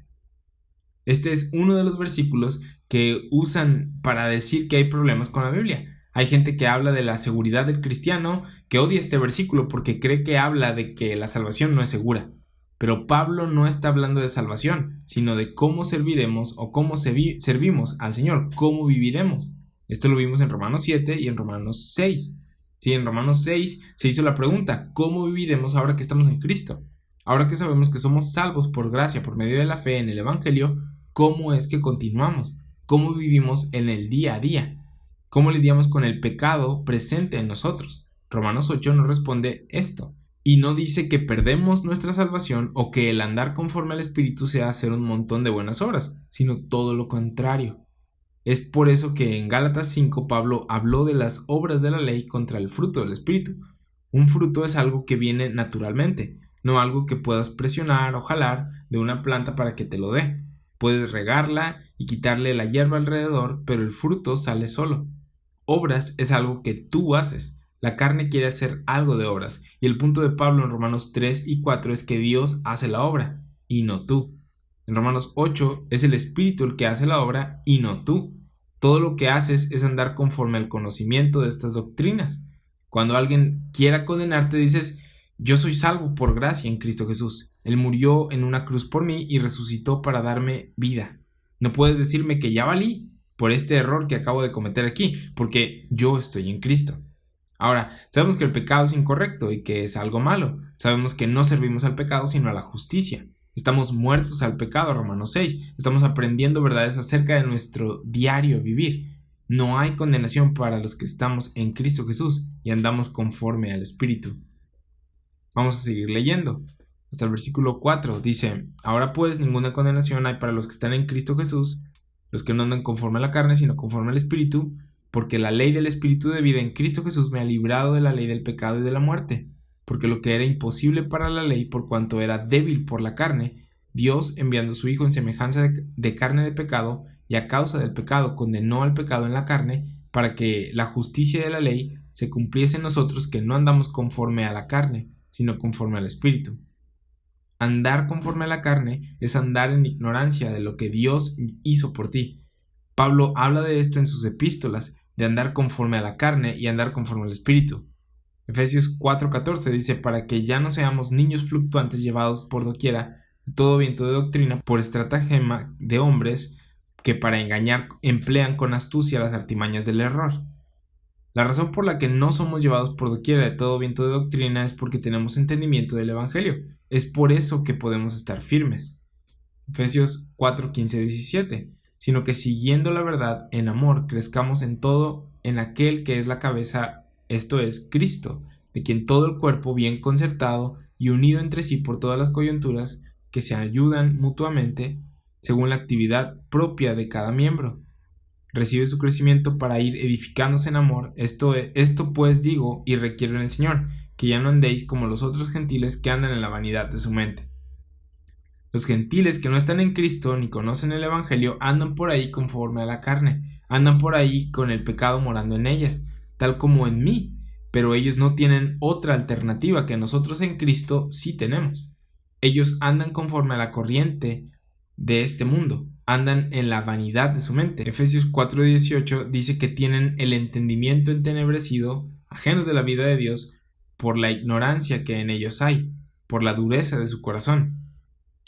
Este es uno de los versículos que usan para decir que hay problemas con la Biblia. Hay gente que habla de la seguridad del cristiano que odia este versículo porque cree que habla de que la salvación no es segura. Pero Pablo no está hablando de salvación, sino de cómo serviremos o cómo servimos al Señor, cómo viviremos. Esto lo vimos en Romanos 7 y en Romanos 6. Sí, en Romanos 6 se hizo la pregunta, ¿cómo viviremos ahora que estamos en Cristo? Ahora que sabemos que somos salvos por gracia, por medio de la fe en el Evangelio, ¿cómo es que continuamos? ¿Cómo vivimos en el día a día? ¿Cómo lidiamos con el pecado presente en nosotros? Romanos 8 nos responde esto. Y no dice que perdemos nuestra salvación o que el andar conforme al Espíritu sea hacer un montón de buenas obras, sino todo lo contrario. Es por eso que en Gálatas 5 Pablo habló de las obras de la ley contra el fruto del Espíritu. Un fruto es algo que viene naturalmente, no algo que puedas presionar o jalar de una planta para que te lo dé. Puedes regarla y quitarle la hierba alrededor, pero el fruto sale solo. Obras es algo que tú haces. La carne quiere hacer algo de obras, y el punto de Pablo en Romanos 3 y 4 es que Dios hace la obra, y no tú. En Romanos 8 es el Espíritu el que hace la obra, y no tú. Todo lo que haces es andar conforme al conocimiento de estas doctrinas. Cuando alguien quiera condenarte, dices, yo soy salvo por gracia en Cristo Jesús. Él murió en una cruz por mí y resucitó para darme vida. No puedes decirme que ya valí por este error que acabo de cometer aquí, porque yo estoy en Cristo. Ahora, sabemos que el pecado es incorrecto y que es algo malo. Sabemos que no servimos al pecado sino a la justicia. Estamos muertos al pecado, Romanos 6. Estamos aprendiendo verdades acerca de nuestro diario vivir. No hay condenación para los que estamos en Cristo Jesús y andamos conforme al Espíritu. Vamos a seguir leyendo. Hasta el versículo 4 dice, ahora pues ninguna condenación hay para los que están en Cristo Jesús, los que no andan conforme a la carne sino conforme al Espíritu, porque la ley del Espíritu de vida en Cristo Jesús me ha librado de la ley del pecado y de la muerte, porque lo que era imposible para la ley por cuanto era débil por la carne, Dios, enviando su Hijo en semejanza de carne de pecado, y a causa del pecado condenó al pecado en la carne, para que la justicia de la ley se cumpliese en nosotros que no andamos conforme a la carne, sino conforme al Espíritu. Andar conforme a la carne es andar en ignorancia de lo que Dios hizo por ti. Pablo habla de esto en sus epístolas, de andar conforme a la carne y andar conforme al Espíritu. Efesios 4:14 dice, para que ya no seamos niños fluctuantes llevados por doquiera de todo viento de doctrina por estratagema de hombres que para engañar emplean con astucia las artimañas del error. La razón por la que no somos llevados por doquiera de todo viento de doctrina es porque tenemos entendimiento del Evangelio. Es por eso que podemos estar firmes. Efesios 4:15-17 sino que siguiendo la verdad en amor crezcamos en todo en aquel que es la cabeza, esto es, Cristo, de quien todo el cuerpo bien concertado y unido entre sí por todas las coyunturas que se ayudan mutuamente según la actividad propia de cada miembro, recibe su crecimiento para ir edificándose en amor. Esto pues digo y requiero en el Señor, que ya no andéis como los otros gentiles que andan en la vanidad de su mente. Los gentiles que no están en Cristo ni conocen el Evangelio andan por ahí conforme a la carne, andan por ahí con el pecado morando en ellas, tal como en mí, pero ellos no tienen otra alternativa que nosotros en Cristo sí tenemos. Ellos andan conforme a la corriente de este mundo, andan en la vanidad de su mente. Efesios 4:18 dice que tienen el entendimiento entenebrecido, ajenos de la vida de Dios, por la ignorancia que en ellos hay, por la dureza de su corazón.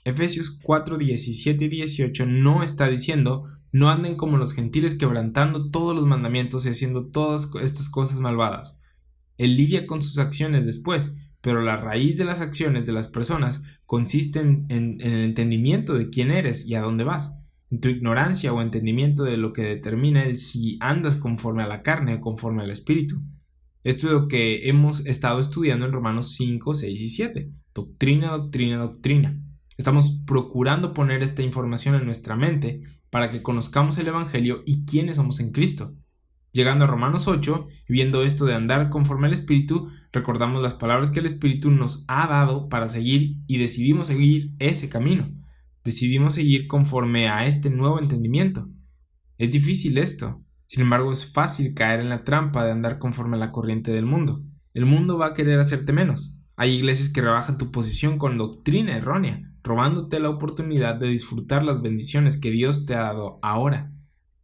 Efesios 4:17 y 18 no está diciendo no anden como los gentiles quebrantando todos los mandamientos y haciendo todas estas cosas malvadas. Él lidia con sus acciones después, pero la raíz de las acciones de las personas consiste en el entendimiento de quién eres y a dónde vas. en tu ignorancia o entendimiento de lo que determina el si andas conforme a la carne o conforme al espíritu. Esto es lo que hemos estado estudiando en Romanos 5, 6 y 7. Doctrina, doctrina, doctrina. Estamos procurando poner esta información en nuestra mente para que conozcamos el Evangelio y quiénes somos en Cristo. Llegando a Romanos 8 y viendo esto de andar conforme al Espíritu, recordamos las palabras que el Espíritu nos ha dado para seguir y decidimos seguir ese camino. Decidimos seguir conforme a este nuevo entendimiento. Es difícil esto, sin embargo es fácil caer en la trampa de andar conforme a la corriente del mundo. El mundo va a querer hacerte menos. Hay iglesias que rebajan tu posición con doctrina errónea, robándote la oportunidad de disfrutar las bendiciones que Dios te ha dado ahora.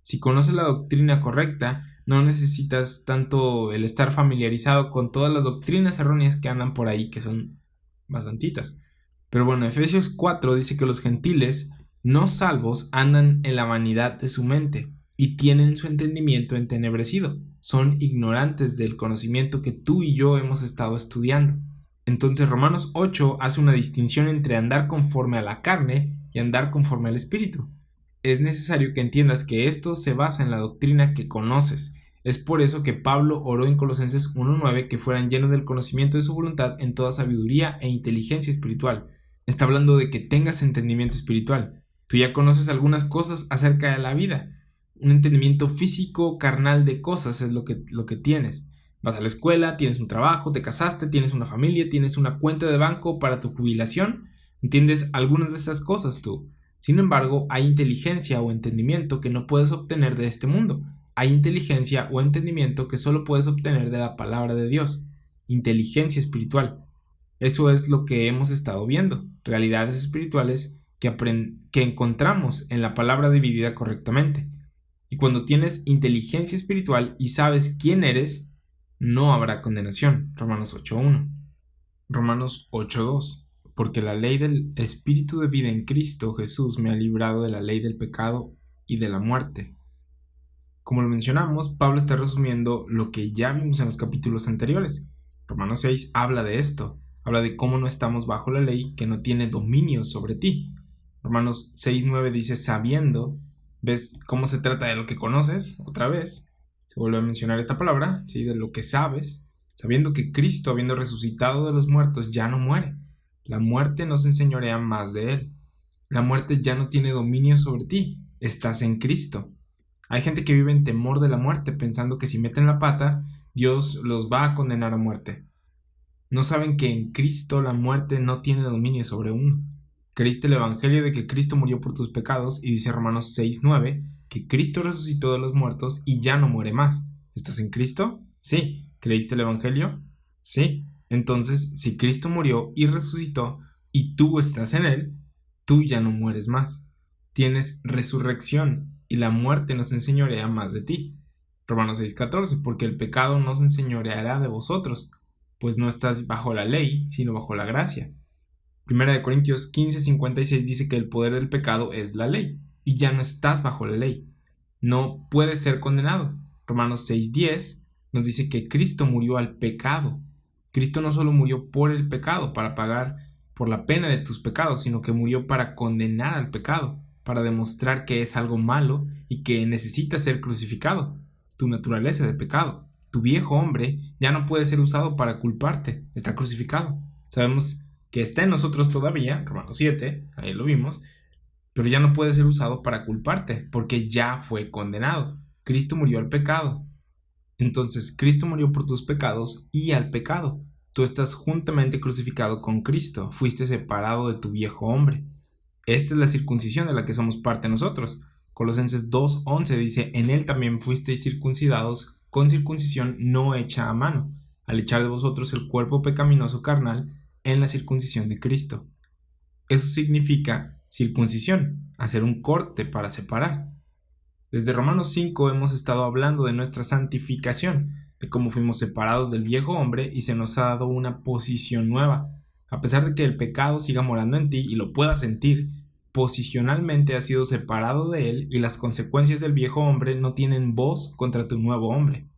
Si conoces la doctrina correcta, no necesitas tanto el estar familiarizado con todas las doctrinas erróneas que andan por ahí, que son bastantitas. Pero bueno, Efesios 4 dice que los gentiles no salvos andan en la vanidad de su mente y tienen su entendimiento entenebrecido. Son ignorantes del conocimiento que tú y yo hemos estado estudiando. Entonces Romanos 8 hace una distinción entre andar conforme a la carne y andar conforme al espíritu. Es necesario que entiendas que esto se basa en la doctrina que conoces. Es por eso que Pablo oró en Colosenses 1:9 que fueran llenos del conocimiento de su voluntad en toda sabiduría e inteligencia espiritual. Está hablando de que tengas entendimiento espiritual. Tú ya conoces algunas cosas acerca de la vida. Un entendimiento físico, carnal de cosas es lo que tienes. Vas a la escuela, tienes un trabajo, te casaste, tienes una familia, tienes una cuenta de banco para tu jubilación. ¿Entiendes algunas de esas cosas tú? Sin embargo, hay inteligencia o entendimiento que no puedes obtener de este mundo. Hay inteligencia o entendimiento que solo puedes obtener de la palabra de Dios. Inteligencia espiritual. Eso es lo que hemos estado viendo. Realidades espirituales que encontramos en la palabra dividida correctamente. Y cuando tienes inteligencia espiritual y sabes quién eres, no habrá condenación. Romanos 8:1. Romanos 8:2. Porque la ley del Espíritu de vida en Cristo Jesús me ha librado de la ley del pecado y de la muerte. Como lo mencionamos, Pablo está resumiendo lo que ya vimos en los capítulos anteriores. Romanos 6 habla de esto, habla de cómo no estamos bajo la ley que no tiene dominio sobre ti. Romanos 6:9 dice sabiendo, ¿ves cómo se trata de lo que conoces? Otra vez, se vuelve a mencionar esta palabra, ¿sí? De lo que sabes, sabiendo que Cristo, habiendo resucitado de los muertos, ya no muere. La muerte no se enseñorea más de él. La muerte ya no tiene dominio sobre ti. Estás en Cristo. Hay gente que vive en temor de la muerte, pensando que si meten la pata, Dios los va a condenar a muerte. No saben que en Cristo la muerte no tiene dominio sobre uno. Creíste el Evangelio de que Cristo murió por tus pecados y dice Romanos 6:9 que Cristo resucitó de los muertos y ya no muere más. ¿Estás en Cristo? Sí. ¿Creíste el Evangelio? Sí. Entonces, si Cristo murió y resucitó y tú estás en él, tú ya no mueres más. Tienes resurrección y la muerte no se enseñorea más de ti. Romanos 6:14, porque el pecado no se enseñoreará de vosotros, pues no estás bajo la ley, sino bajo la gracia. Primera de Corintios 15:56 dice que el poder del pecado es la ley, y ya no estás bajo la ley. No puedes ser condenado. Romanos 6:10 nos dice que Cristo murió al pecado. Cristo no solo murió por el pecado, para pagar por la pena de tus pecados, sino que murió para condenar al pecado, para demostrar que es algo malo y que necesita ser crucificado. Tu naturaleza de pecado, tu viejo hombre, ya no puede ser usado para culparte, está crucificado. Sabemos que está en nosotros todavía, Romanos 7, ahí lo vimos, pero ya no puede ser usado para culparte, porque ya fue condenado. Cristo murió al pecado. Entonces, Cristo murió por tus pecados y al pecado. Tú estás juntamente crucificado con Cristo, fuiste separado de tu viejo hombre. Esta es la circuncisión de la que somos parte nosotros. Colosenses 2:11 dice, en él también fuisteis circuncidados con circuncisión no hecha a mano, al echar de vosotros el cuerpo pecaminoso carnal en la circuncisión de Cristo. Eso significa circuncisión, hacer un corte para separar. Desde Romanos 5 hemos estado hablando de nuestra santificación, de cómo fuimos separados del viejo hombre y se nos ha dado una posición nueva. A pesar de que el pecado siga morando en ti y lo puedas sentir, posicionalmente has sido separado de él y las consecuencias del viejo hombre no tienen voz contra tu nuevo hombre.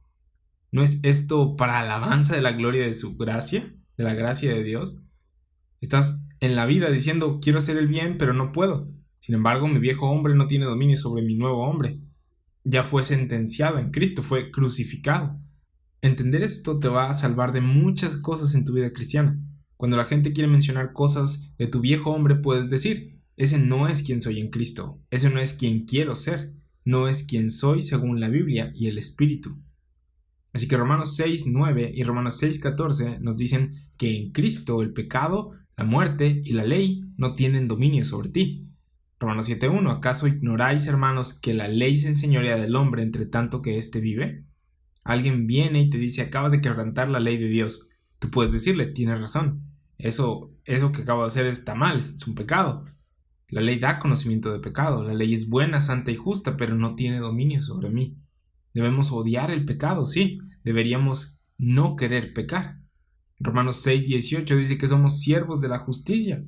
¿No es esto para alabanza de la gloria de su gracia, de la gracia de Dios? Estás en la vida diciendo, quiero hacer el bien, pero no puedo. Sin embargo, mi viejo hombre no tiene dominio sobre mi nuevo hombre. Ya fue sentenciado en Cristo, fue crucificado. Entender esto te va a salvar de muchas cosas en tu vida cristiana. Cuando la gente quiere mencionar cosas de tu viejo hombre, puedes decir, ese no es quien soy en Cristo, ese no es quien quiero ser, no es quien soy según la Biblia y el Espíritu. Así que Romanos 6:9 y Romanos 6:14 nos dicen que en Cristo el pecado, la muerte y la ley no tienen dominio sobre ti. Romanos 7:1, ¿acaso ignoráis, hermanos, que la ley se enseñorea del hombre entre tanto que éste vive? Alguien viene y te dice, acabas de quebrantar la ley de Dios. Tú puedes decirle, tienes razón, eso que acabo de hacer está mal, es un pecado. La ley da conocimiento de pecado, la ley es buena, santa y justa, pero no tiene dominio sobre mí. Debemos odiar el pecado, sí, deberíamos no querer pecar. Romanos 6:18 dice que somos siervos de la justicia.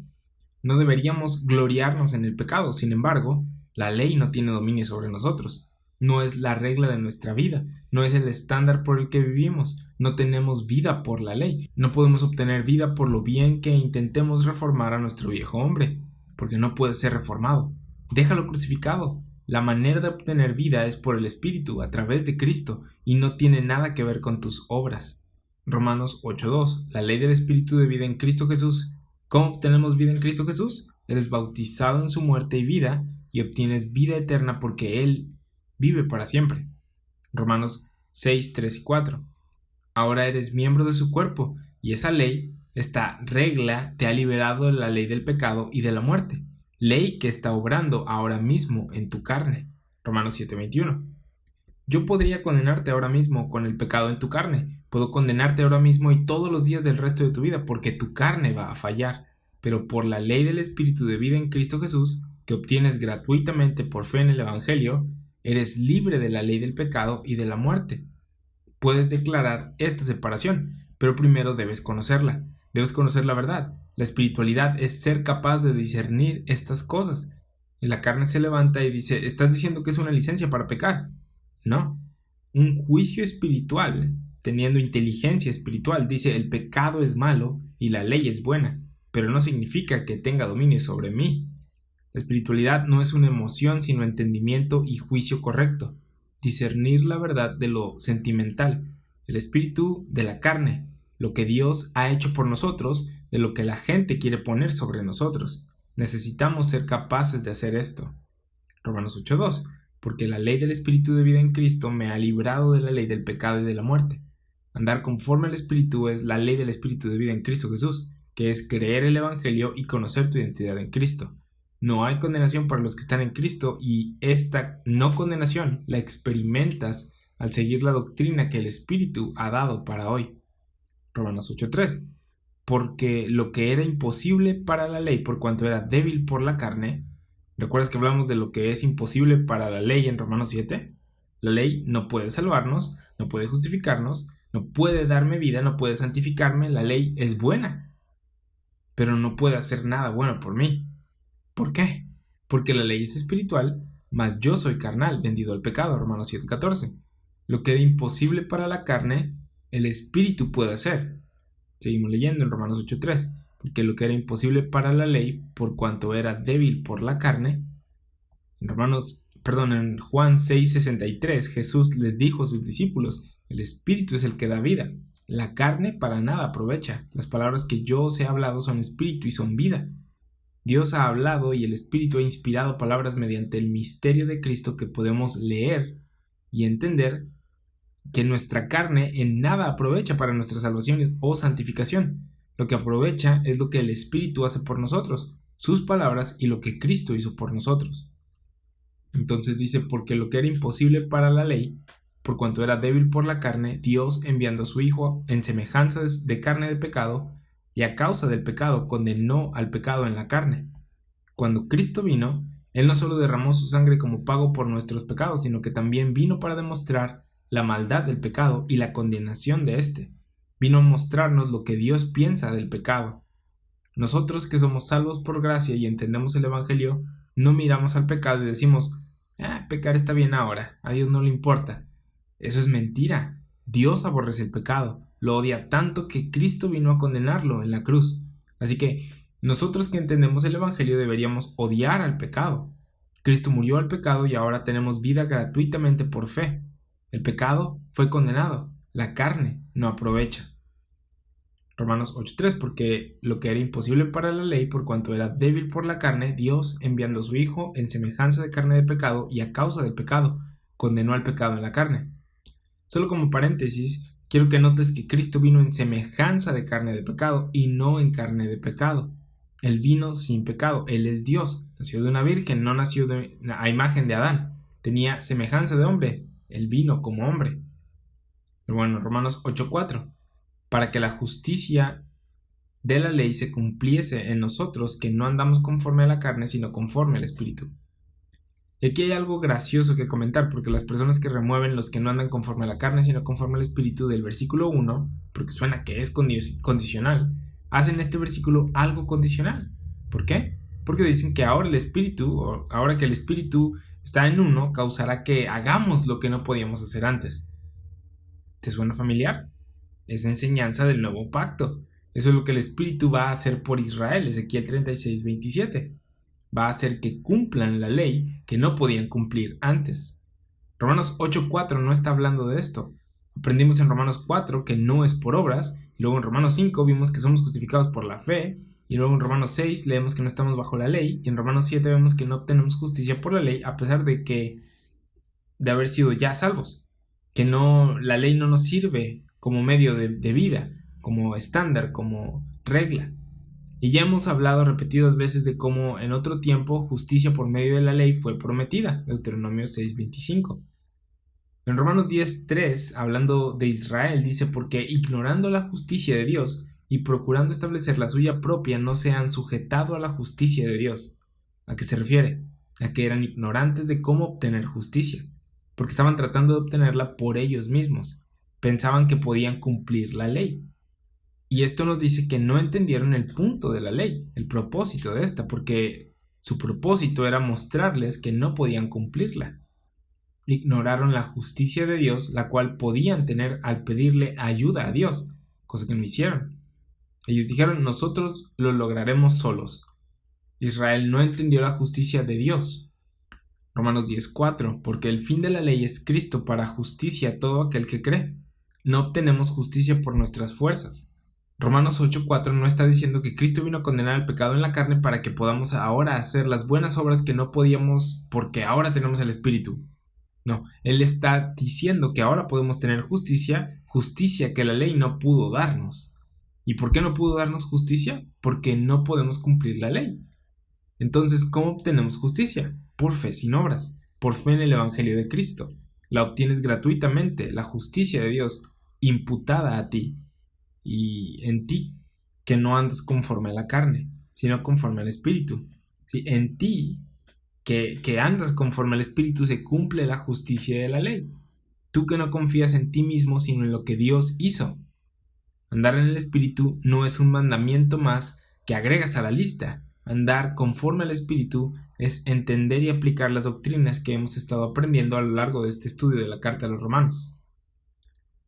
No deberíamos gloriarnos en el pecado, sin embargo, la ley no tiene dominio sobre nosotros. No es la regla de nuestra vida, no es el estándar por el que vivimos, no tenemos vida por la ley, no podemos obtener vida por lo bien que intentemos reformar a nuestro viejo hombre, porque no puede ser reformado. Déjalo crucificado. La manera de obtener vida es por el Espíritu, a través de Cristo, y no tiene nada que ver con tus obras. Romanos 8:2, la ley del Espíritu de vida en Cristo Jesús. ¿Cómo obtenemos vida en Cristo Jesús? Eres bautizado en su muerte y vida, y obtienes vida eterna porque Él vive para siempre. Romanos 6:3 y 4. Ahora eres miembro de su cuerpo, y esa ley, esta regla, te ha liberado de la ley del pecado y de la muerte. Ley que está obrando ahora mismo en tu carne. Romanos 7:21. Yo podría condenarte ahora mismo con el pecado en tu carne. Puedo condenarte ahora mismo y todos los días del resto de tu vida porque tu carne va a fallar. Pero por la ley del Espíritu de vida en Cristo Jesús, que obtienes gratuitamente por fe en el Evangelio, eres libre de la ley del pecado y de la muerte. Puedes declarar esta separación, pero primero debes conocerla. Debes conocer la verdad. La espiritualidad es ser capaz de discernir estas cosas. Y la carne se levanta y dice, ¿estás diciendo que es una licencia para pecar? No. Un juicio espiritual, teniendo inteligencia espiritual, dice el pecado es malo y la ley es buena, pero no significa que tenga dominio sobre mí. La espiritualidad no es una emoción, sino entendimiento y juicio correcto. Discernir la verdad de lo sentimental, el espíritu de la carne, lo que Dios ha hecho por nosotros, de lo que la gente quiere poner sobre nosotros. Necesitamos ser capaces de hacer esto. Romanos 8:2. Porque la ley del Espíritu de vida en Cristo me ha librado de la ley del pecado y de la muerte. Andar conforme al Espíritu es la ley del Espíritu de vida en Cristo Jesús, que es creer el Evangelio y conocer tu identidad en Cristo. No hay condenación para los que están en Cristo y esta no condenación la experimentas al seguir la doctrina que el Espíritu ha dado para hoy. Romanos 8:3. Porque lo que era imposible para la ley por cuanto era débil por la carne. ¿Recuerdas que hablamos de lo que es imposible para la ley en Romanos 7? La ley no puede salvarnos, no puede justificarnos, no puede darme vida, no puede santificarme. La ley es buena, pero no puede hacer nada bueno por mí. ¿Por qué? Porque la ley es espiritual, mas yo soy carnal, vendido al pecado, Romanos 7:14. Lo que era imposible para la carne, el espíritu puede hacer. Seguimos leyendo en Romanos 8:3. Porque lo que era imposible para la ley, por cuanto era débil por la carne. En Juan 6:63, Jesús les dijo a sus discípulos, el Espíritu es el que da vida, la carne para nada aprovecha. Las palabras que yo os he hablado son espíritu y son vida. Dios ha hablado y el Espíritu ha inspirado palabras mediante el misterio de Cristo que podemos leer y entender que nuestra carne en nada aprovecha para nuestra salvación o santificación. Lo que aprovecha es lo que el Espíritu hace por nosotros, sus palabras y lo que Cristo hizo por nosotros. Entonces dice, porque lo que era imposible para la ley, por cuanto era débil por la carne, Dios enviando a su Hijo en semejanza de carne de pecado, y a causa del pecado condenó al pecado en la carne. Cuando Cristo vino, Él no solo derramó su sangre como pago por nuestros pecados, sino que también vino para demostrar la maldad del pecado y la condenación de éste. Vino a mostrarnos lo que Dios piensa del pecado. Nosotros que somos salvos por gracia y entendemos el Evangelio, no miramos al pecado y decimos, pecar está bien ahora, a Dios no le importa. Eso es mentira. Dios aborrece el pecado, lo odia tanto que Cristo vino a condenarlo en la cruz. Así que Nosotros que entendemos el Evangelio deberíamos odiar al pecado. Cristo murió al pecado y ahora tenemos vida gratuitamente por fe. El pecado fue condenado, la carne no aprovecha. Romanos 8:3, porque lo que era imposible para la ley, por cuanto era débil por la carne, Dios, enviando a su Hijo en semejanza de carne de pecado y a causa del pecado, condenó al pecado en la carne. Solo como paréntesis, quiero que notes que Cristo vino en semejanza de carne de pecado y no en carne de pecado. Él vino sin pecado, Él es Dios, nació de una virgen, no nació a imagen de Adán, tenía semejanza de hombre, Él vino como hombre. Pero bueno, Romanos 8:4, para que la justicia de la ley se cumpliese en nosotros, que no andamos conforme a la carne, sino conforme al Espíritu. Y aquí hay algo gracioso que comentar, porque las personas que remueven los que no andan conforme a la carne, sino conforme al Espíritu del versículo 1, porque suena que es condicional, hacen este versículo algo condicional. ¿Por qué? Porque dicen que ahora el Espíritu, o ahora que el Espíritu está en uno, causará que hagamos lo que no podíamos hacer antes. ¿Te suena familiar? Es enseñanza del nuevo pacto. Eso es lo que el Espíritu va a hacer por Israel, Ezequiel 36:27. Va a hacer que cumplan la ley que no podían cumplir antes. Romanos 8:4 no está hablando de esto. Aprendimos en Romanos 4 que no es por obras, y luego en Romanos 5 vimos que somos justificados por la fe, y luego en Romanos 6 leemos que no estamos bajo la ley, y en Romanos 7 vemos que no obtenemos justicia por la ley a pesar de haber sido ya salvos. Que la ley no nos sirve como medio de vida, como estándar, como regla. Y ya hemos hablado repetidas veces de cómo en otro tiempo justicia por medio de la ley fue prometida, Deuteronomio 6:25. En Romanos 10:3, hablando de Israel, dice: porque ignorando la justicia de Dios y procurando establecer la suya propia, no se han sujetado a la justicia de Dios. ¿A qué se refiere? A que eran ignorantes de cómo obtener justicia, porque estaban tratando de obtenerla por ellos mismos. Pensaban que podían cumplir la ley. Y esto nos dice que no entendieron el punto de la ley, el propósito de esta, porque su propósito era mostrarles que no podían cumplirla. Ignoraron la justicia de Dios, la cual podían tener al pedirle ayuda a Dios, cosa que no hicieron. Ellos dijeron: nosotros lo lograremos solos. Israel no entendió la justicia de Dios. Romanos 10:4, porque el fin de la ley es Cristo para justicia a todo aquel que cree. No obtenemos justicia por nuestras fuerzas. Romanos 8:4 no está diciendo que Cristo vino a condenar el pecado en la carne para que podamos ahora hacer las buenas obras que no podíamos porque ahora tenemos el Espíritu. No, Él está diciendo que ahora podemos tener justicia que la ley no pudo darnos. ¿Y por qué no pudo darnos justicia? Porque no podemos cumplir la ley. Entonces, ¿cómo obtenemos justicia? Por fe sin obras, por fe en el Evangelio de Cristo. La obtienes gratuitamente, la justicia de Dios imputada a ti y en ti, que no andas conforme a la carne, sino conforme al Espíritu. ¿Sí? En ti, que andas conforme al Espíritu, se cumple la justicia de la ley. Tú que no confías en ti mismo, sino en lo que Dios hizo. Andar en el Espíritu no es un mandamiento más que agregas a la lista. Andar conforme al Espíritu es entender y aplicar las doctrinas que hemos estado aprendiendo a lo largo de este estudio de la carta a los Romanos.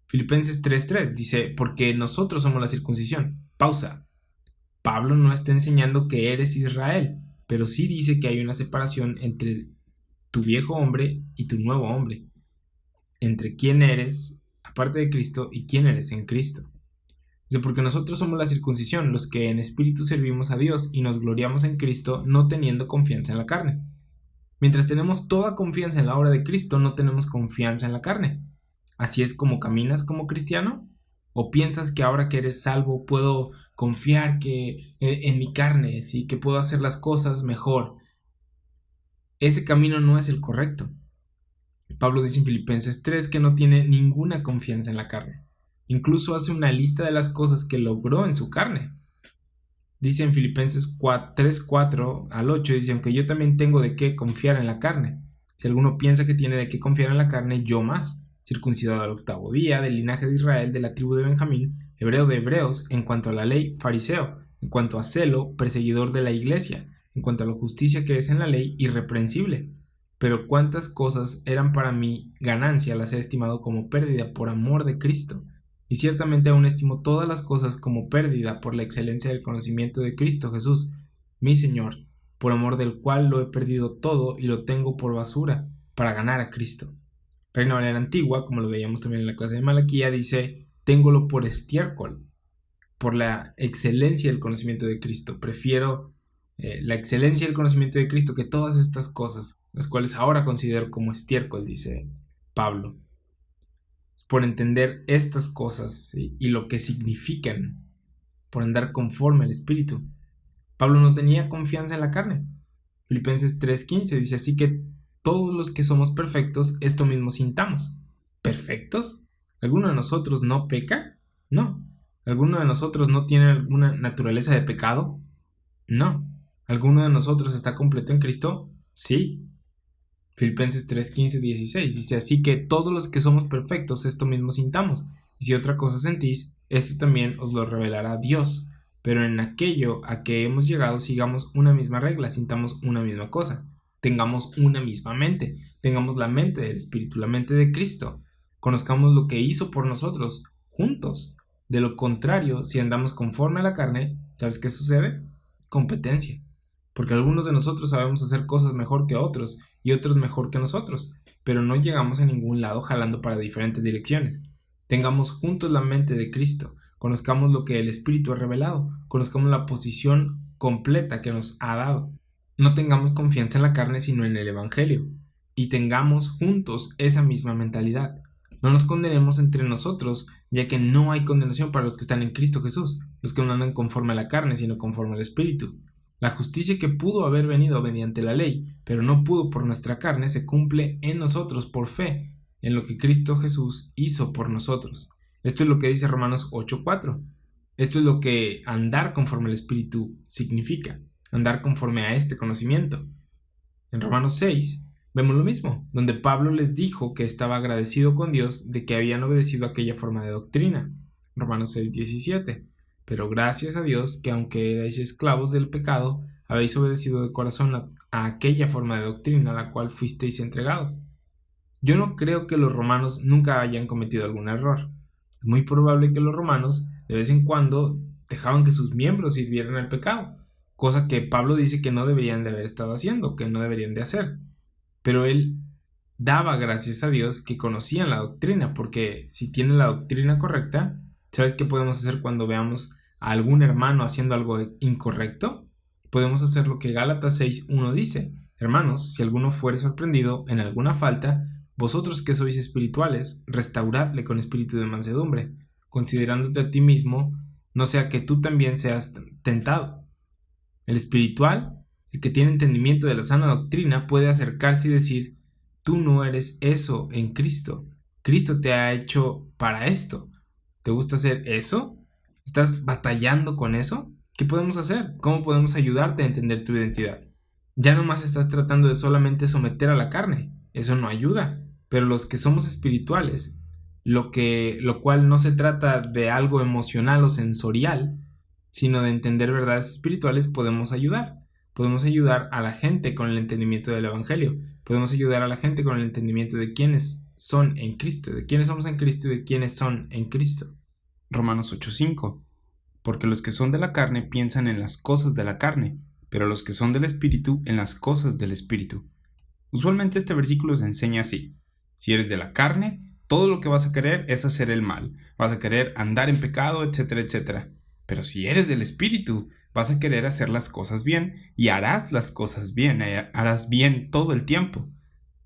Filipenses 3:3 dice: porque nosotros somos la circuncisión. Pausa. Pablo no está enseñando que eres Israel, pero sí dice que hay una separación entre tu viejo hombre y tu nuevo hombre, entre quién eres aparte de Cristo y quién eres en Cristo. Dice: porque nosotros somos la circuncisión, los que en espíritu servimos a Dios y nos gloriamos en Cristo, no teniendo confianza en la carne. Mientras tenemos toda confianza en la obra de Cristo, no tenemos confianza en la carne. ¿Así es como caminas como cristiano? ¿O piensas que ahora que eres salvo puedo confiar en mi carne, ¿sí? Que puedo hacer las cosas mejor? Ese camino no es el correcto. Pablo dice en Filipenses 3 que no tiene ninguna confianza en la carne. Incluso hace una lista de las cosas que logró en su carne. Dice en Filipenses 3:4 al 8, dice: aunque yo también tengo de qué confiar en la carne. Si alguno piensa que tiene de qué confiar en la carne, yo más. Circuncidado al 8º día, del linaje de Israel, de la tribu de Benjamín, hebreo de hebreos, en cuanto a la ley, fariseo, en cuanto a celo, perseguidor de la iglesia, en cuanto a la justicia que es en la ley, irreprensible. Pero cuántas cosas eran para mí ganancia, las he estimado como pérdida por amor de Cristo. y ciertamente aún estimo todas las cosas como pérdida por la excelencia del conocimiento de Cristo Jesús, mi Señor, por amor del cual lo he perdido todo y lo tengo por basura, para ganar a Cristo. Reina Valera Antigua, como lo veíamos también en la clase de Malaquía, dice, téngolo por estiércol, por la excelencia del conocimiento de Cristo. Prefiero la excelencia del conocimiento de Cristo que todas estas cosas, las cuales ahora considero como estiércol, dice Pablo. Por entender estas cosas, ¿sí?, y lo que significan, por andar conforme al Espíritu. Pablo no tenía confianza en la carne. Filipenses 3:15 dice, así que todos los que somos perfectos, esto mismo sintamos. ¿Perfectos? ¿Alguno de nosotros no peca? No. ¿Alguno de nosotros no tiene alguna naturaleza de pecado? No. ¿Alguno de nosotros está completo en Cristo? Sí. Filipenses 3:15-16 dice, así que todos los que somos perfectos, esto mismo sintamos. Y si otra cosa sentís, esto también os lo revelará Dios. Pero en aquello a que hemos llegado, sigamos una misma regla, sintamos una misma cosa. Tengamos una misma mente, tengamos la mente del Espíritu, la mente de Cristo. Conozcamos lo que hizo por nosotros, juntos. De lo contrario, si andamos conforme a la carne, ¿sabes qué sucede? Competencia. Porque algunos de nosotros sabemos hacer cosas mejor que otros y otros mejor que nosotros, pero no llegamos a ningún lado jalando para diferentes direcciones. Tengamos juntos la mente de Cristo, conozcamos lo que el Espíritu ha revelado, conozcamos la posición completa que nos ha dado. No tengamos confianza en la carne sino en el Evangelio, y tengamos juntos esa misma mentalidad. No nos condenemos entre nosotros, ya que no hay condenación para los que están en Cristo Jesús, los que no andan conforme a la carne, sino conforme al Espíritu. La justicia que pudo haber venido mediante la ley, pero no pudo por nuestra carne, se cumple en nosotros por fe, en lo que Cristo Jesús hizo por nosotros. Esto es lo que dice Romanos 8:4. Esto es lo que andar conforme al Espíritu significa, andar conforme a este conocimiento. En Romanos 6 vemos lo mismo, donde Pablo les dijo que estaba agradecido con Dios de que habían obedecido aquella forma de doctrina. Romanos 6:17. Pero gracias a Dios que aunque erais esclavos del pecado, habéis obedecido de corazón a aquella forma de doctrina a la cual fuisteis entregados. Yo no creo que los romanos nunca hayan cometido algún error. Es muy probable que los romanos de vez en cuando dejaban que sus miembros sirvieran al pecado, cosa que Pablo dice que no deberían de haber estado haciendo, que no deberían de hacer. Pero él daba gracias a Dios que conocían la doctrina, porque si tienen la doctrina correcta, ¿sabes qué podemos hacer cuando veamos a algún hermano haciendo algo incorrecto? Podemos hacer lo que Gálatas 6:1 dice: hermanos, si alguno fuere sorprendido en alguna falta, vosotros que sois espirituales, restauradle con espíritu de mansedumbre, considerándote a ti mismo, no sea que tú también seas tentado. El espiritual, el que tiene entendimiento de la sana doctrina, puede acercarse y decir: tú no eres eso en Cristo. Cristo te ha hecho para esto. ¿Te gusta hacer eso? ¿Estás batallando con eso? ¿Qué podemos hacer? ¿Cómo podemos ayudarte a entender tu identidad? Ya nomás estás tratando de solamente someter a la carne. Eso no ayuda. Pero los que somos espirituales, lo cual no se trata de algo emocional o sensorial, sino de entender verdades espirituales, podemos ayudar. Podemos ayudar a la gente con el entendimiento del Evangelio. Podemos ayudar a la gente con el entendimiento de quiénes son en Cristo, de quiénes somos en Cristo y de quiénes son en Cristo. Romanos 8:5. Porque los que son de la carne piensan en las cosas de la carne, pero los que son del Espíritu en las cosas del Espíritu. Usualmente este versículo se enseña así: si eres de la carne, todo lo que vas a querer es hacer el mal, vas a querer andar en pecado, etcétera, etcétera. Pero si eres del Espíritu, vas a querer hacer las cosas bien y harás las cosas bien, harás bien todo el tiempo.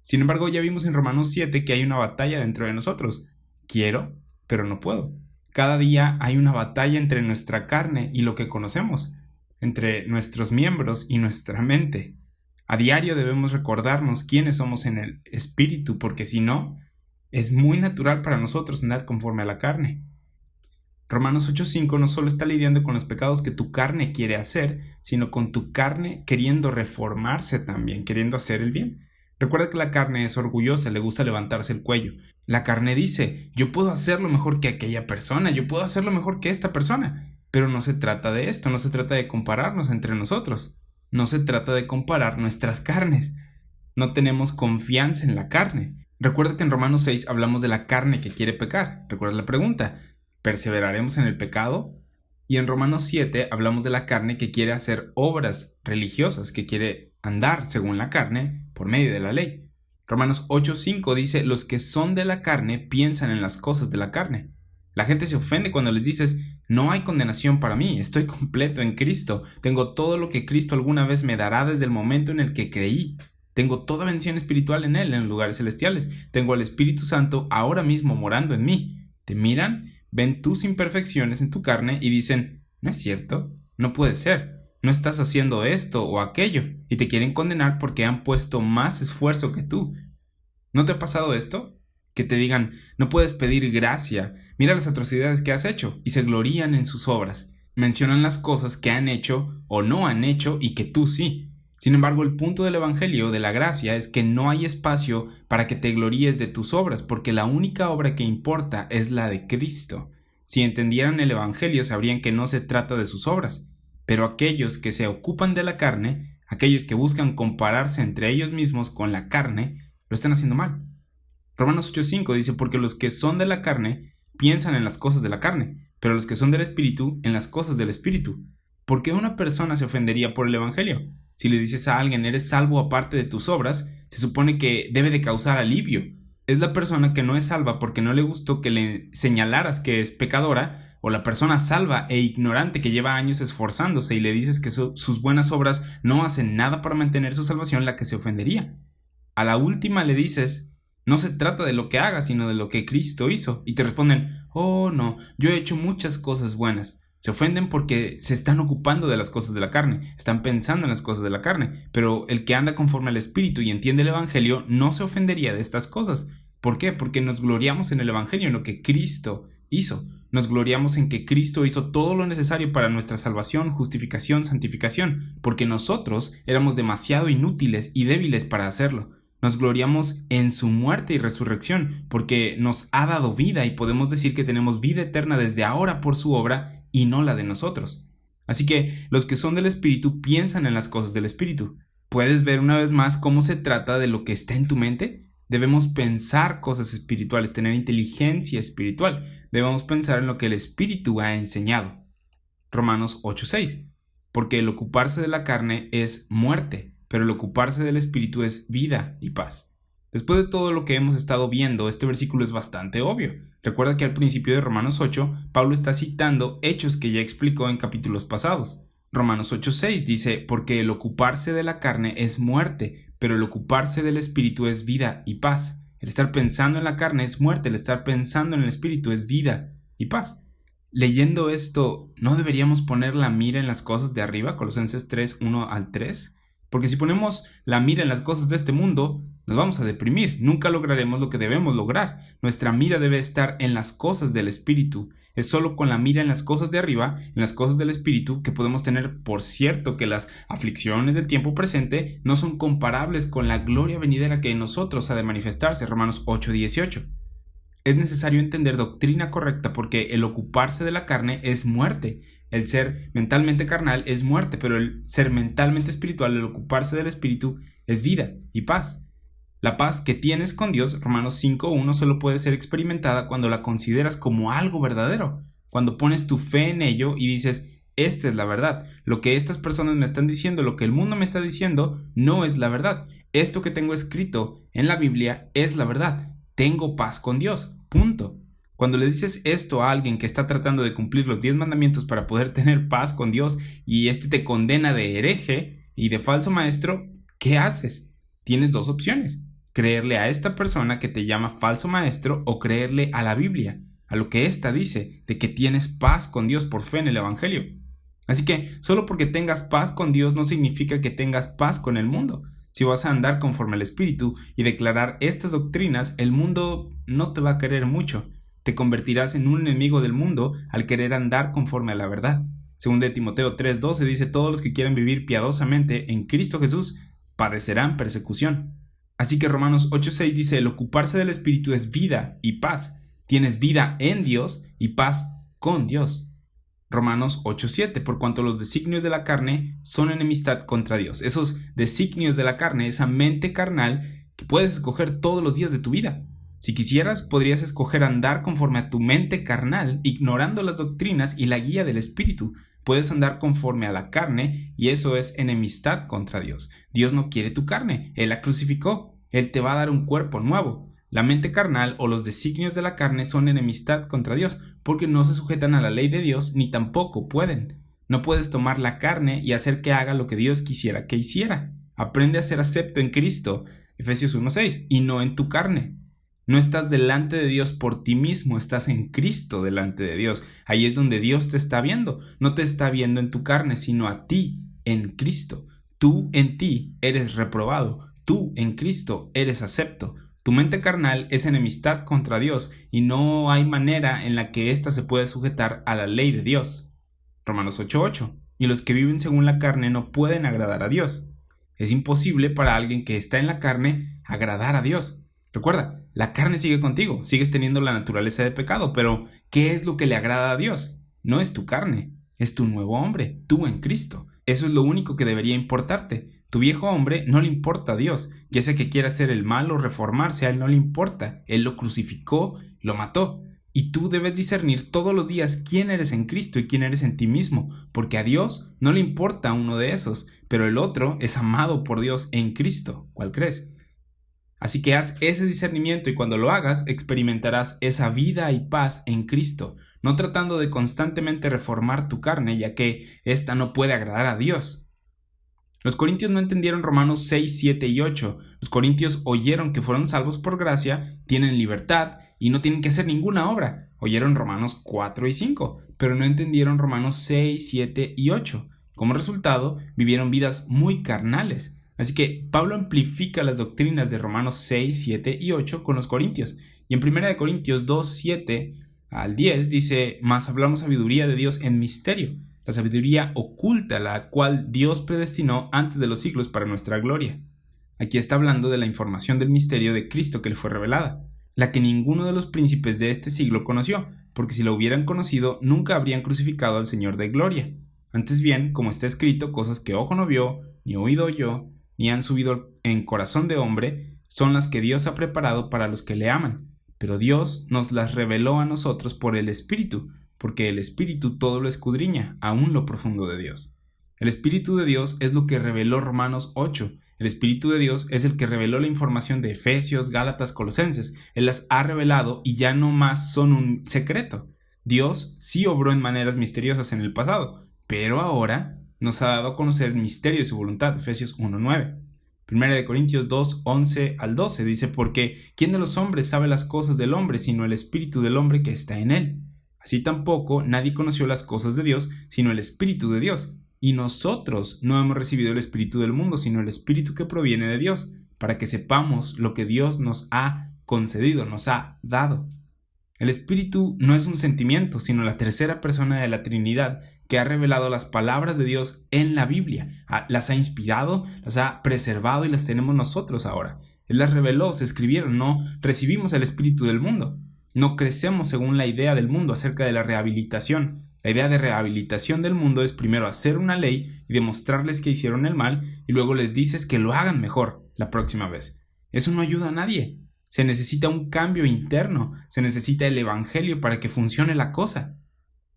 Sin embargo, ya vimos en Romanos 7 que hay una batalla dentro de nosotros. Quiero, pero no puedo. Cada día hay una batalla entre nuestra carne y lo que conocemos, entre nuestros miembros y nuestra mente. A diario debemos recordarnos quiénes somos en el Espíritu, porque si no, es muy natural para nosotros andar conforme a la carne. Romanos 8:5 no solo está lidiando con los pecados que tu carne quiere hacer, sino con tu carne queriendo reformarse también, queriendo hacer el bien. Recuerda que la carne es orgullosa, le gusta levantarse el cuello. La carne dice: yo puedo hacerlo mejor que aquella persona, yo puedo hacerlo mejor que esta persona. Pero no se trata de esto, no se trata de compararnos entre nosotros. No se trata de comparar nuestras carnes. No tenemos confianza en la carne. Recuerda que en Romanos 6 hablamos de la carne que quiere pecar. ¿Recuerda la pregunta? ¿Perseveraremos en el pecado? Y en Romanos 7 hablamos de la carne que quiere hacer obras religiosas, que quiere andar según la carne por medio de la ley. Romanos 8:5 dice, los que son de la carne piensan en las cosas de la carne. La gente se ofende cuando les dices, no hay condenación para mí, estoy completo en Cristo, tengo todo lo que Cristo alguna vez me dará desde el momento en el que creí. Tengo toda bendición espiritual en Él, en lugares celestiales. Tengo al Espíritu Santo ahora mismo morando en mí. Te miran, ven tus imperfecciones en tu carne y dicen, no es cierto, no puede ser. No estás haciendo esto o aquello, y te quieren condenar porque han puesto más esfuerzo que tú. ¿No te ha pasado esto? Que te digan, no puedes pedir gracia, mira las atrocidades que has hecho, y se glorían en sus obras. Mencionan las cosas que han hecho o no han hecho y que tú sí. Sin embargo, el punto del Evangelio de la gracia es que no hay espacio para que te gloríes de tus obras, porque la única obra que importa es la de Cristo. Si entendieran el Evangelio, sabrían que no se trata de sus obras. Pero aquellos que se ocupan de la carne, aquellos que buscan compararse entre ellos mismos con la carne, lo están haciendo mal. Romanos 8:5 dice, porque los que son de la carne piensan en las cosas de la carne, pero los que son del Espíritu en las cosas del Espíritu. ¿Por qué una persona se ofendería por el Evangelio? Si le dices a alguien, eres salvo aparte de tus obras, se supone que debe de causar alivio. Es la persona que no es salva porque no le gustó que le señalaras que es pecadora, o la persona salva e ignorante que lleva años esforzándose y le dices que sus buenas obras no hacen nada para mantener su salvación, la que se ofendería. A la última le dices, no se trata de lo que hagas, sino de lo que Cristo hizo. Y te responden, oh no, yo he hecho muchas cosas buenas. Se ofenden porque se están ocupando de las cosas de la carne, están pensando en las cosas de la carne. Pero el que anda conforme al Espíritu y entiende el Evangelio no se ofendería de estas cosas. ¿Por qué? Porque nos gloriamos en el Evangelio, en lo que Cristo hizo. Nos gloriamos en que Cristo hizo todo lo necesario para nuestra salvación, justificación, santificación, porque nosotros éramos demasiado inútiles y débiles para hacerlo. Nos gloriamos en su muerte y resurrección, porque nos ha dado vida y podemos decir que tenemos vida eterna desde ahora por su obra y no la de nosotros. Así que los que son del Espíritu piensan en las cosas del Espíritu. ¿Puedes ver una vez más cómo se trata de lo que está en tu mente? Debemos pensar cosas espirituales, tener inteligencia espiritual. Debemos pensar en lo que el Espíritu ha enseñado. Romanos 8:6. Porque el ocuparse de la carne es muerte, pero el ocuparse del Espíritu es vida y paz. Después de todo lo que hemos estado viendo, este versículo es bastante obvio. Recuerda que al principio de Romanos 8, Pablo está citando hechos que ya explicó en capítulos pasados. Romanos 8:6 dice, porque el ocuparse de la carne es muerte, pero el ocuparse del Espíritu es vida y paz. El estar pensando en la carne es muerte, el estar pensando en el Espíritu es vida y paz. Leyendo esto, ¿no deberíamos poner la mira en las cosas de arriba? Colosenses 3:1-3. Porque si ponemos la mira en las cosas de este mundo, nos vamos a deprimir. Nunca lograremos lo que debemos lograr. Nuestra mira debe estar en las cosas del Espíritu. Es solo con la mira en las cosas de arriba, en las cosas del Espíritu, que podemos tener por cierto que las aflicciones del tiempo presente no son comparables con la gloria venidera que en nosotros ha de manifestarse. Romanos 8:18. Es necesario entender doctrina correcta porque el ocuparse de la carne es muerte. El ser mentalmente carnal es muerte, pero el ser mentalmente espiritual, el ocuparse del Espíritu, es vida y paz. La paz que tienes con Dios, Romanos 5:1, solo puede ser experimentada cuando la consideras como algo verdadero. Cuando pones tu fe en ello y dices, esta es la verdad. Lo que estas personas me están diciendo, lo que el mundo me está diciendo, no es la verdad. Esto que tengo escrito en la Biblia es la verdad. Tengo paz con Dios. Punto. Cuando le dices esto a alguien que está tratando de cumplir los 10 mandamientos para poder tener paz con Dios y te condena de hereje y de falso maestro, ¿qué haces? Tienes dos opciones. Creerle a esta persona que te llama falso maestro o creerle a la Biblia, a lo que ésta dice de que tienes paz con Dios por fe en el Evangelio. Así que solo porque tengas paz con Dios no significa que tengas paz con el mundo. Si vas a andar conforme al Espíritu y declarar estas doctrinas, el mundo no te va a querer mucho. Te convertirás en un enemigo del mundo al querer andar conforme a la verdad. Según de Timoteo 3:12 dice, todos los que quieran vivir piadosamente en Cristo Jesús padecerán persecución. Así que Romanos 8:6 dice, el ocuparse del Espíritu es vida y paz. Tienes vida en Dios y paz con Dios. Romanos 8:7, por cuanto los designios de la carne son enemistad contra Dios. Esos designios de la carne, esa mente carnal que puedes escoger todos los días de tu vida. Si quisieras, podrías escoger andar conforme a tu mente carnal, ignorando las doctrinas y la guía del Espíritu. Puedes andar conforme a la carne y eso es enemistad contra Dios. Dios no quiere tu carne, Él la crucificó. Él te va a dar un cuerpo nuevo. La mente carnal o los designios de la carne son enemistad contra Dios, porque no se sujetan a la ley de Dios ni tampoco pueden. No puedes tomar la carne y hacer que haga lo que Dios quisiera que hiciera. Aprende a ser acepto en Cristo, Efesios 1:6, y no en tu carne. No estás delante de Dios por ti mismo, estás en Cristo delante de Dios. Ahí es donde Dios te está viendo. No te está viendo en tu carne, sino a ti en Cristo. Tú en ti eres reprobado. Tú en Cristo eres acepto. Tu mente carnal es enemistad contra Dios y no hay manera en la que ésta se pueda sujetar a la ley de Dios. Romanos 8:8. Y los que viven según la carne no pueden agradar a Dios. Es imposible para alguien que está en la carne agradar a Dios. Recuerda, la carne sigue contigo, sigues teniendo la naturaleza de pecado, pero ¿qué es lo que le agrada a Dios? No es tu carne, es tu nuevo hombre, tú en Cristo. Eso es lo único que debería importarte. Tu viejo hombre no le importa a Dios, ya sea que quiera hacer el mal o reformarse, a él no le importa. Él lo crucificó, lo mató. Y tú debes discernir todos los días quién eres en Cristo y quién eres en ti mismo, porque a Dios no le importa uno de esos, pero el otro es amado por Dios en Cristo. ¿Cuál crees? Así que haz ese discernimiento y cuando lo hagas experimentarás esa vida y paz en Cristo, no tratando de constantemente reformar tu carne, ya que ésta no puede agradar a Dios. Los corintios no entendieron Romanos 6, 7 y 8. Los corintios oyeron que fueron salvos por gracia, tienen libertad y no tienen que hacer ninguna obra. Oyeron Romanos 4 y 5, pero no entendieron Romanos 6, 7 y 8. Como resultado, vivieron vidas muy carnales. Así que Pablo amplifica las doctrinas de Romanos 6, 7 y 8 con los corintios. Y en 1 Corintios 2, 7 al 10 dice, mas hablamos sabiduría de Dios en misterio, la sabiduría oculta, la cual Dios predestinó antes de los siglos para nuestra gloria. Aquí está hablando de la información del misterio de Cristo que le fue revelada, la que ninguno de los príncipes de este siglo conoció, porque si la hubieran conocido nunca habrían crucificado al Señor de gloria. Antes bien, como está escrito, cosas que ojo no vio, ni oído oyó, ni han subido en corazón de hombre, son las que Dios ha preparado para los que le aman. Pero Dios nos las reveló a nosotros por el Espíritu, porque el Espíritu todo lo escudriña, aún lo profundo de Dios. El Espíritu de Dios es lo que reveló Romanos 8. El Espíritu de Dios es el que reveló la información de Efesios, Gálatas, Colosenses. Él las ha revelado y ya no más son un secreto. Dios sí obró en maneras misteriosas en el pasado, pero ahora nos ha dado a conocer el misterio de su voluntad, Efesios 1:9. 1 Corintios 2, 11 al 12 dice, porque ¿quién de los hombres sabe las cosas del hombre sino el espíritu del hombre que está en él? Así tampoco nadie conoció las cosas de Dios sino el Espíritu de Dios. Y nosotros no hemos recibido el espíritu del mundo sino el Espíritu que proviene de Dios, para que sepamos lo que Dios nos ha concedido, nos ha dado. El Espíritu no es un sentimiento, sino la tercera persona de la Trinidad que ha revelado las palabras de Dios en la Biblia. Las ha inspirado, las ha preservado y las tenemos nosotros ahora. Él las reveló, se escribieron, no recibimos el Espíritu del mundo. No crecemos según la idea del mundo acerca de la rehabilitación. La idea de rehabilitación del mundo es primero hacer una ley y demostrarles que hicieron el mal y luego les dices que lo hagan mejor la próxima vez. Eso no ayuda a nadie. Se necesita un cambio interno, se necesita el Evangelio para que funcione la cosa.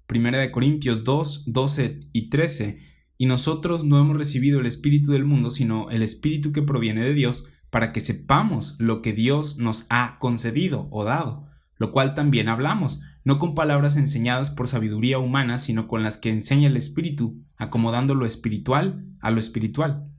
1 Corintios 2, 12 y 13. Y nosotros no hemos recibido el Espíritu del mundo, sino el Espíritu que proviene de Dios, para que sepamos lo que Dios nos ha concedido o dado, lo cual también hablamos, no con palabras enseñadas por sabiduría humana, sino con las que enseña el Espíritu, acomodando lo espiritual a lo espiritual.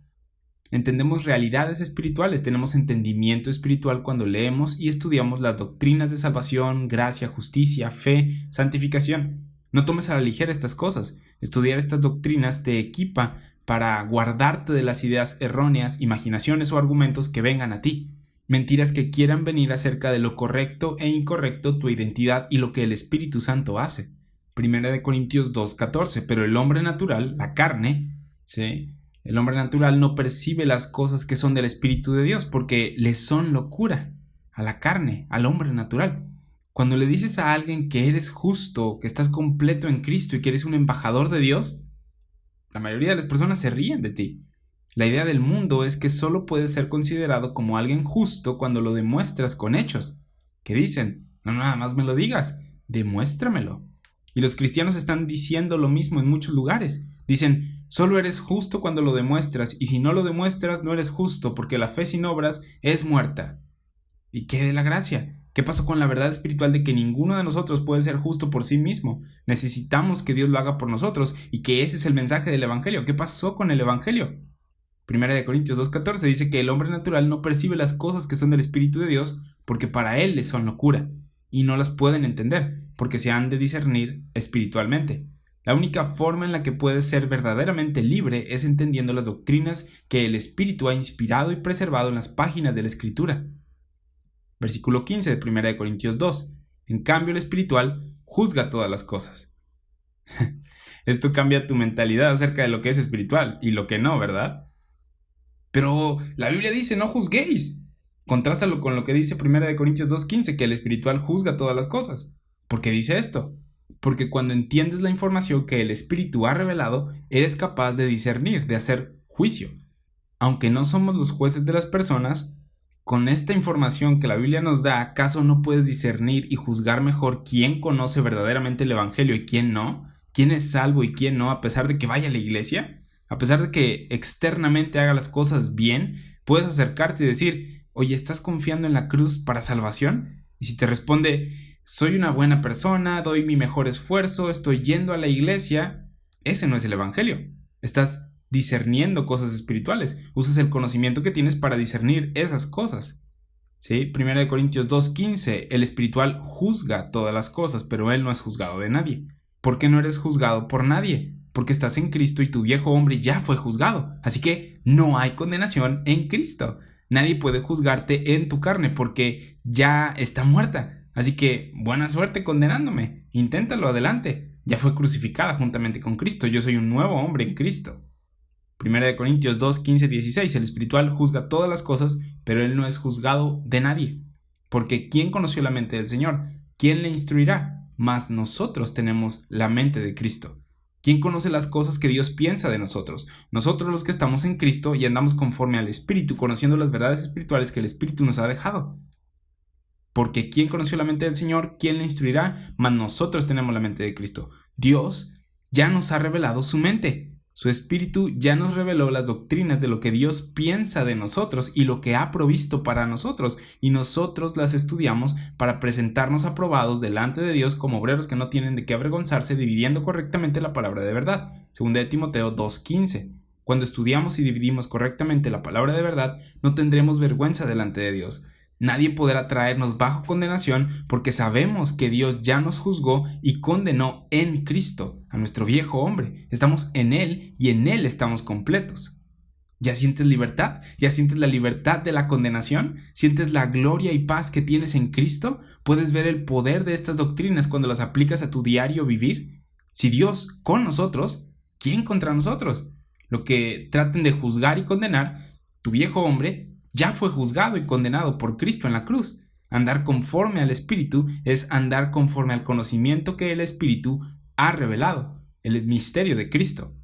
Entendemos realidades espirituales, tenemos entendimiento espiritual cuando leemos y estudiamos las doctrinas de salvación, gracia, justicia, fe, santificación. No tomes a la ligera estas cosas. Estudiar estas doctrinas te equipa para guardarte de las ideas erróneas, imaginaciones o argumentos que vengan a ti. Mentiras que quieran venir acerca de lo correcto e incorrecto, tu identidad y lo que el Espíritu Santo hace. 1 Corintios 2:14. Pero el hombre natural, la carne, ¿sí? El hombre natural no percibe las cosas que son del Espíritu de Dios porque le son locura a la carne, al hombre natural. Cuando le dices a alguien que eres justo, que estás completo en Cristo y que eres un embajador de Dios, la mayoría de las personas se ríen de ti. La idea del mundo es que solo puedes ser considerado como alguien justo cuando lo demuestras con hechos. que dicen, no nada más me lo digas, demuéstramelo. Y los cristianos están diciendo lo mismo en muchos lugares. Dicen, solo eres justo cuando lo demuestras, y si no lo demuestras no eres justo, porque la fe sin obras es muerta. ¿Y qué de la gracia? ¿Qué pasó con la verdad espiritual de que ninguno de nosotros puede ser justo por sí mismo? Necesitamos que Dios lo haga por nosotros, y que ese es el mensaje del Evangelio. ¿Qué pasó con el Evangelio? 1 Corintios 2:14 dice que el hombre natural no percibe las cosas que son del Espíritu de Dios, porque para él les son locura, y no las pueden entender, porque se han de discernir espiritualmente. La única forma en la que puedes ser verdaderamente libre es entendiendo las doctrinas que el Espíritu ha inspirado y preservado en las páginas de la Escritura. Versículo 15 de 1 Corintios 2. En cambio, el espiritual juzga todas las cosas. Esto cambia tu mentalidad acerca de lo que es espiritual y lo que no, ¿verdad? Pero la Biblia dice, no juzguéis. Contrástalo con lo que dice 1 Corintios 2:15, que el espiritual juzga todas las cosas. ¿Por qué dice esto? Porque cuando entiendes la información que el Espíritu ha revelado, eres capaz de discernir, de hacer juicio. Aunque no somos los jueces de las personas, con esta información que la Biblia nos da, ¿acaso no puedes discernir y juzgar mejor quién conoce verdaderamente el Evangelio y quién no? ¿Quién es salvo y quién no, a pesar de que vaya a la iglesia? A pesar de que externamente haga las cosas bien, puedes acercarte y decir, oye, ¿estás confiando en la cruz para salvación? Y si te responde, soy una buena persona, doy mi mejor esfuerzo, estoy yendo a la iglesia, ese no es el Evangelio. Estás discerniendo cosas espirituales. Usas el conocimiento que tienes para discernir esas cosas. ¿Sí? 1 Corintios 2:15, el espiritual juzga todas las cosas, pero él no es juzgado de nadie. ¿Por qué no eres juzgado por nadie? Porque estás en Cristo y tu viejo hombre ya fue juzgado. Así que no hay condenación en Cristo. Nadie puede juzgarte en tu carne porque ya está muerta. Así que buena suerte condenándome. Inténtalo, adelante. Ya fue crucificada juntamente con Cristo. Yo soy un nuevo hombre en Cristo. 1 Corintios 2:15-16, el espiritual juzga todas las cosas, pero él no es juzgado de nadie. Porque ¿quién conoció la mente del Señor? ¿Quién le instruirá? Mas nosotros tenemos la mente de Cristo. ¿Quién conoce las cosas que Dios piensa de nosotros? Nosotros los que estamos en Cristo y andamos conforme al Espíritu, conociendo las verdades espirituales que el Espíritu nos ha dejado. Porque ¿quién conoció la mente del Señor? ¿Quién le instruirá? Mas nosotros tenemos la mente de Cristo. Dios ya nos ha revelado su mente. Su Espíritu ya nos reveló las doctrinas de lo que Dios piensa de nosotros y lo que ha provisto para nosotros, y nosotros las estudiamos para presentarnos aprobados delante de Dios como obreros que no tienen de qué avergonzarse, dividiendo correctamente la palabra de verdad. 2 Timoteo 2:15. Cuando estudiamos y dividimos correctamente la palabra de verdad, no tendremos vergüenza delante de Dios. Nadie podrá traernos bajo condenación porque sabemos que Dios ya nos juzgó y condenó en Cristo a nuestro viejo hombre. Estamos en Él y en Él estamos completos. ¿Ya sientes libertad? ¿Ya sientes la libertad de la condenación? ¿Sientes la gloria y paz que tienes en Cristo? ¿Puedes ver el poder de estas doctrinas cuando las aplicas a tu diario vivir? Si Dios con nosotros, ¿quién contra nosotros? Lo que traten de juzgar y condenar, tu viejo hombre ya fue juzgado y condenado por Cristo en la cruz. Andar conforme al Espíritu es andar conforme al conocimiento que el Espíritu ha revelado, el misterio de Cristo.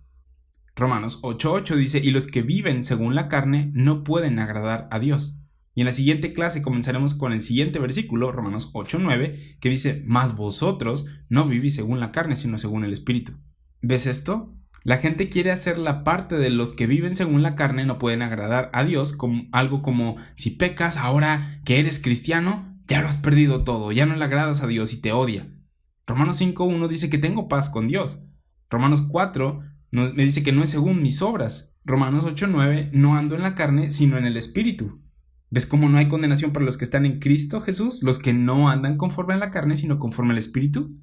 Romanos 8:8 dice, y los que viven según la carne no pueden agradar a Dios. Y en la siguiente clase comenzaremos con el siguiente versículo, Romanos 8:9, que dice, mas vosotros no vivís según la carne, sino según el Espíritu. ¿Ves esto? La gente quiere hacer la parte de los que viven según la carne no pueden agradar a Dios, como algo como si pecas ahora que eres cristiano, ya lo has perdido todo, ya no le agradas a Dios y te odia. Romanos 5:1 dice que tengo paz con Dios. Romanos 4 me dice que no es según mis obras. Romanos 8:9 no ando en la carne sino en el Espíritu. ¿Ves cómo no hay condenación para los que están en Cristo Jesús? Los que no andan conforme a la carne sino conforme al Espíritu.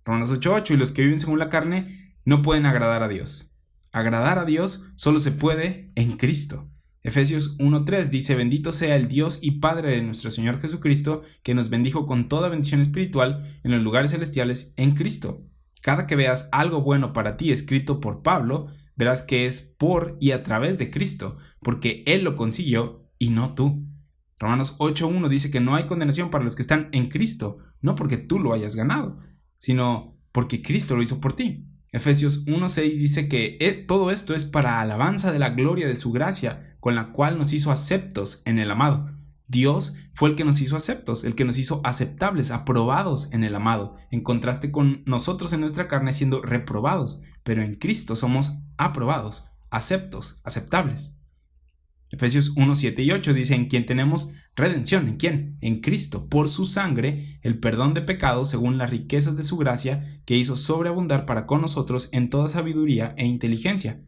Romanos 8:8 y los que viven según la carne no pueden agradar a Dios. Agradar a Dios solo se puede en Cristo. Efesios 1:3 dice, bendito sea el Dios y Padre de nuestro Señor Jesucristo, que nos bendijo con toda bendición espiritual en los lugares celestiales en Cristo. Cada que veas algo bueno para ti escrito por Pablo, verás que es por y a través de Cristo, porque Él lo consiguió y no tú. Romanos 8:1 dice que no hay condenación para los que están en Cristo, no porque tú lo hayas ganado, sino porque Cristo lo hizo por ti. Efesios 1:6 dice que todo esto es para alabanza de la gloria de su gracia, con la cual nos hizo aceptos en el amado. Dios fue el que nos hizo aceptos, el que nos hizo aceptables, aprobados en el amado, en contraste con nosotros en nuestra carne siendo reprobados, pero en Cristo somos aprobados, aceptos, aceptables. Efesios 1, 7 y 8 dice: en quien tenemos redención. ¿En quién? En Cristo, por su sangre, el perdón de pecados según las riquezas de su gracia, que hizo sobreabundar para con nosotros en toda sabiduría e inteligencia.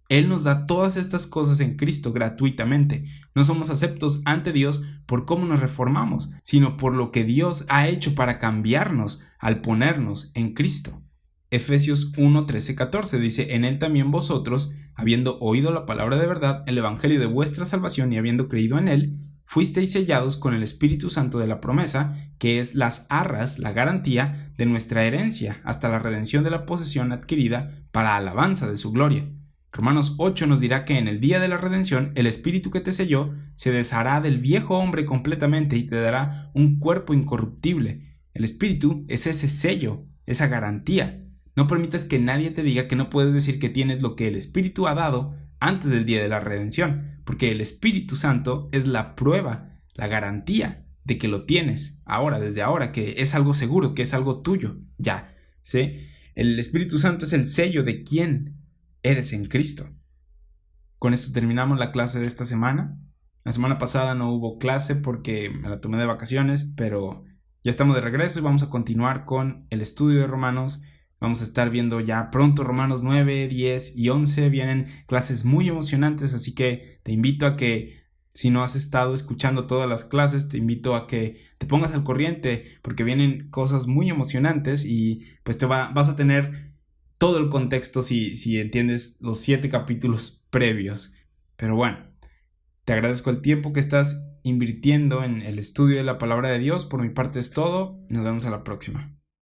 Él nos da todas estas cosas en Cristo gratuitamente. No somos aceptos ante Dios por cómo nos reformamos, sino por lo que Dios ha hecho para cambiarnos al ponernos en Cristo. Efesios 1, 13, 14 dice: en él también vosotros, habiendo oído la palabra de verdad, el evangelio de vuestra salvación, y habiendo creído en él, fuisteis sellados con el Espíritu Santo de la promesa, que es las arras, la garantía de nuestra herencia, hasta la redención de la posesión adquirida para alabanza de su gloria. Romanos 8 nos dirá que en el día de la redención, el Espíritu que te selló se deshará del viejo hombre completamente y te dará un cuerpo incorruptible. El Espíritu es ese sello, esa garantía. No permitas que nadie te diga que no puedes decir que tienes lo que el Espíritu ha dado antes del día de la redención, porque el Espíritu Santo es la prueba, la garantía de que lo tienes ahora, desde ahora, que es algo seguro, que es algo tuyo, ya, ¿sí? El Espíritu Santo es el sello de quién eres en Cristo. Con esto terminamos la clase de esta semana. La semana pasada no hubo clase porque me la tomé de vacaciones, pero ya estamos de regreso y vamos a continuar con el estudio de Romanos. Vamos a estar viendo ya pronto Romanos 9, 10 y 11. Vienen clases muy emocionantes, así que te invito a que, si no has estado escuchando todas las clases, te invito a que te pongas al corriente, porque vienen cosas muy emocionantes y pues vas a tener todo el contexto si entiendes los 7 capítulos previos. Pero bueno, te agradezco el tiempo que estás invirtiendo en el estudio de la palabra de Dios. Por mi parte es todo. Nos vemos a la próxima.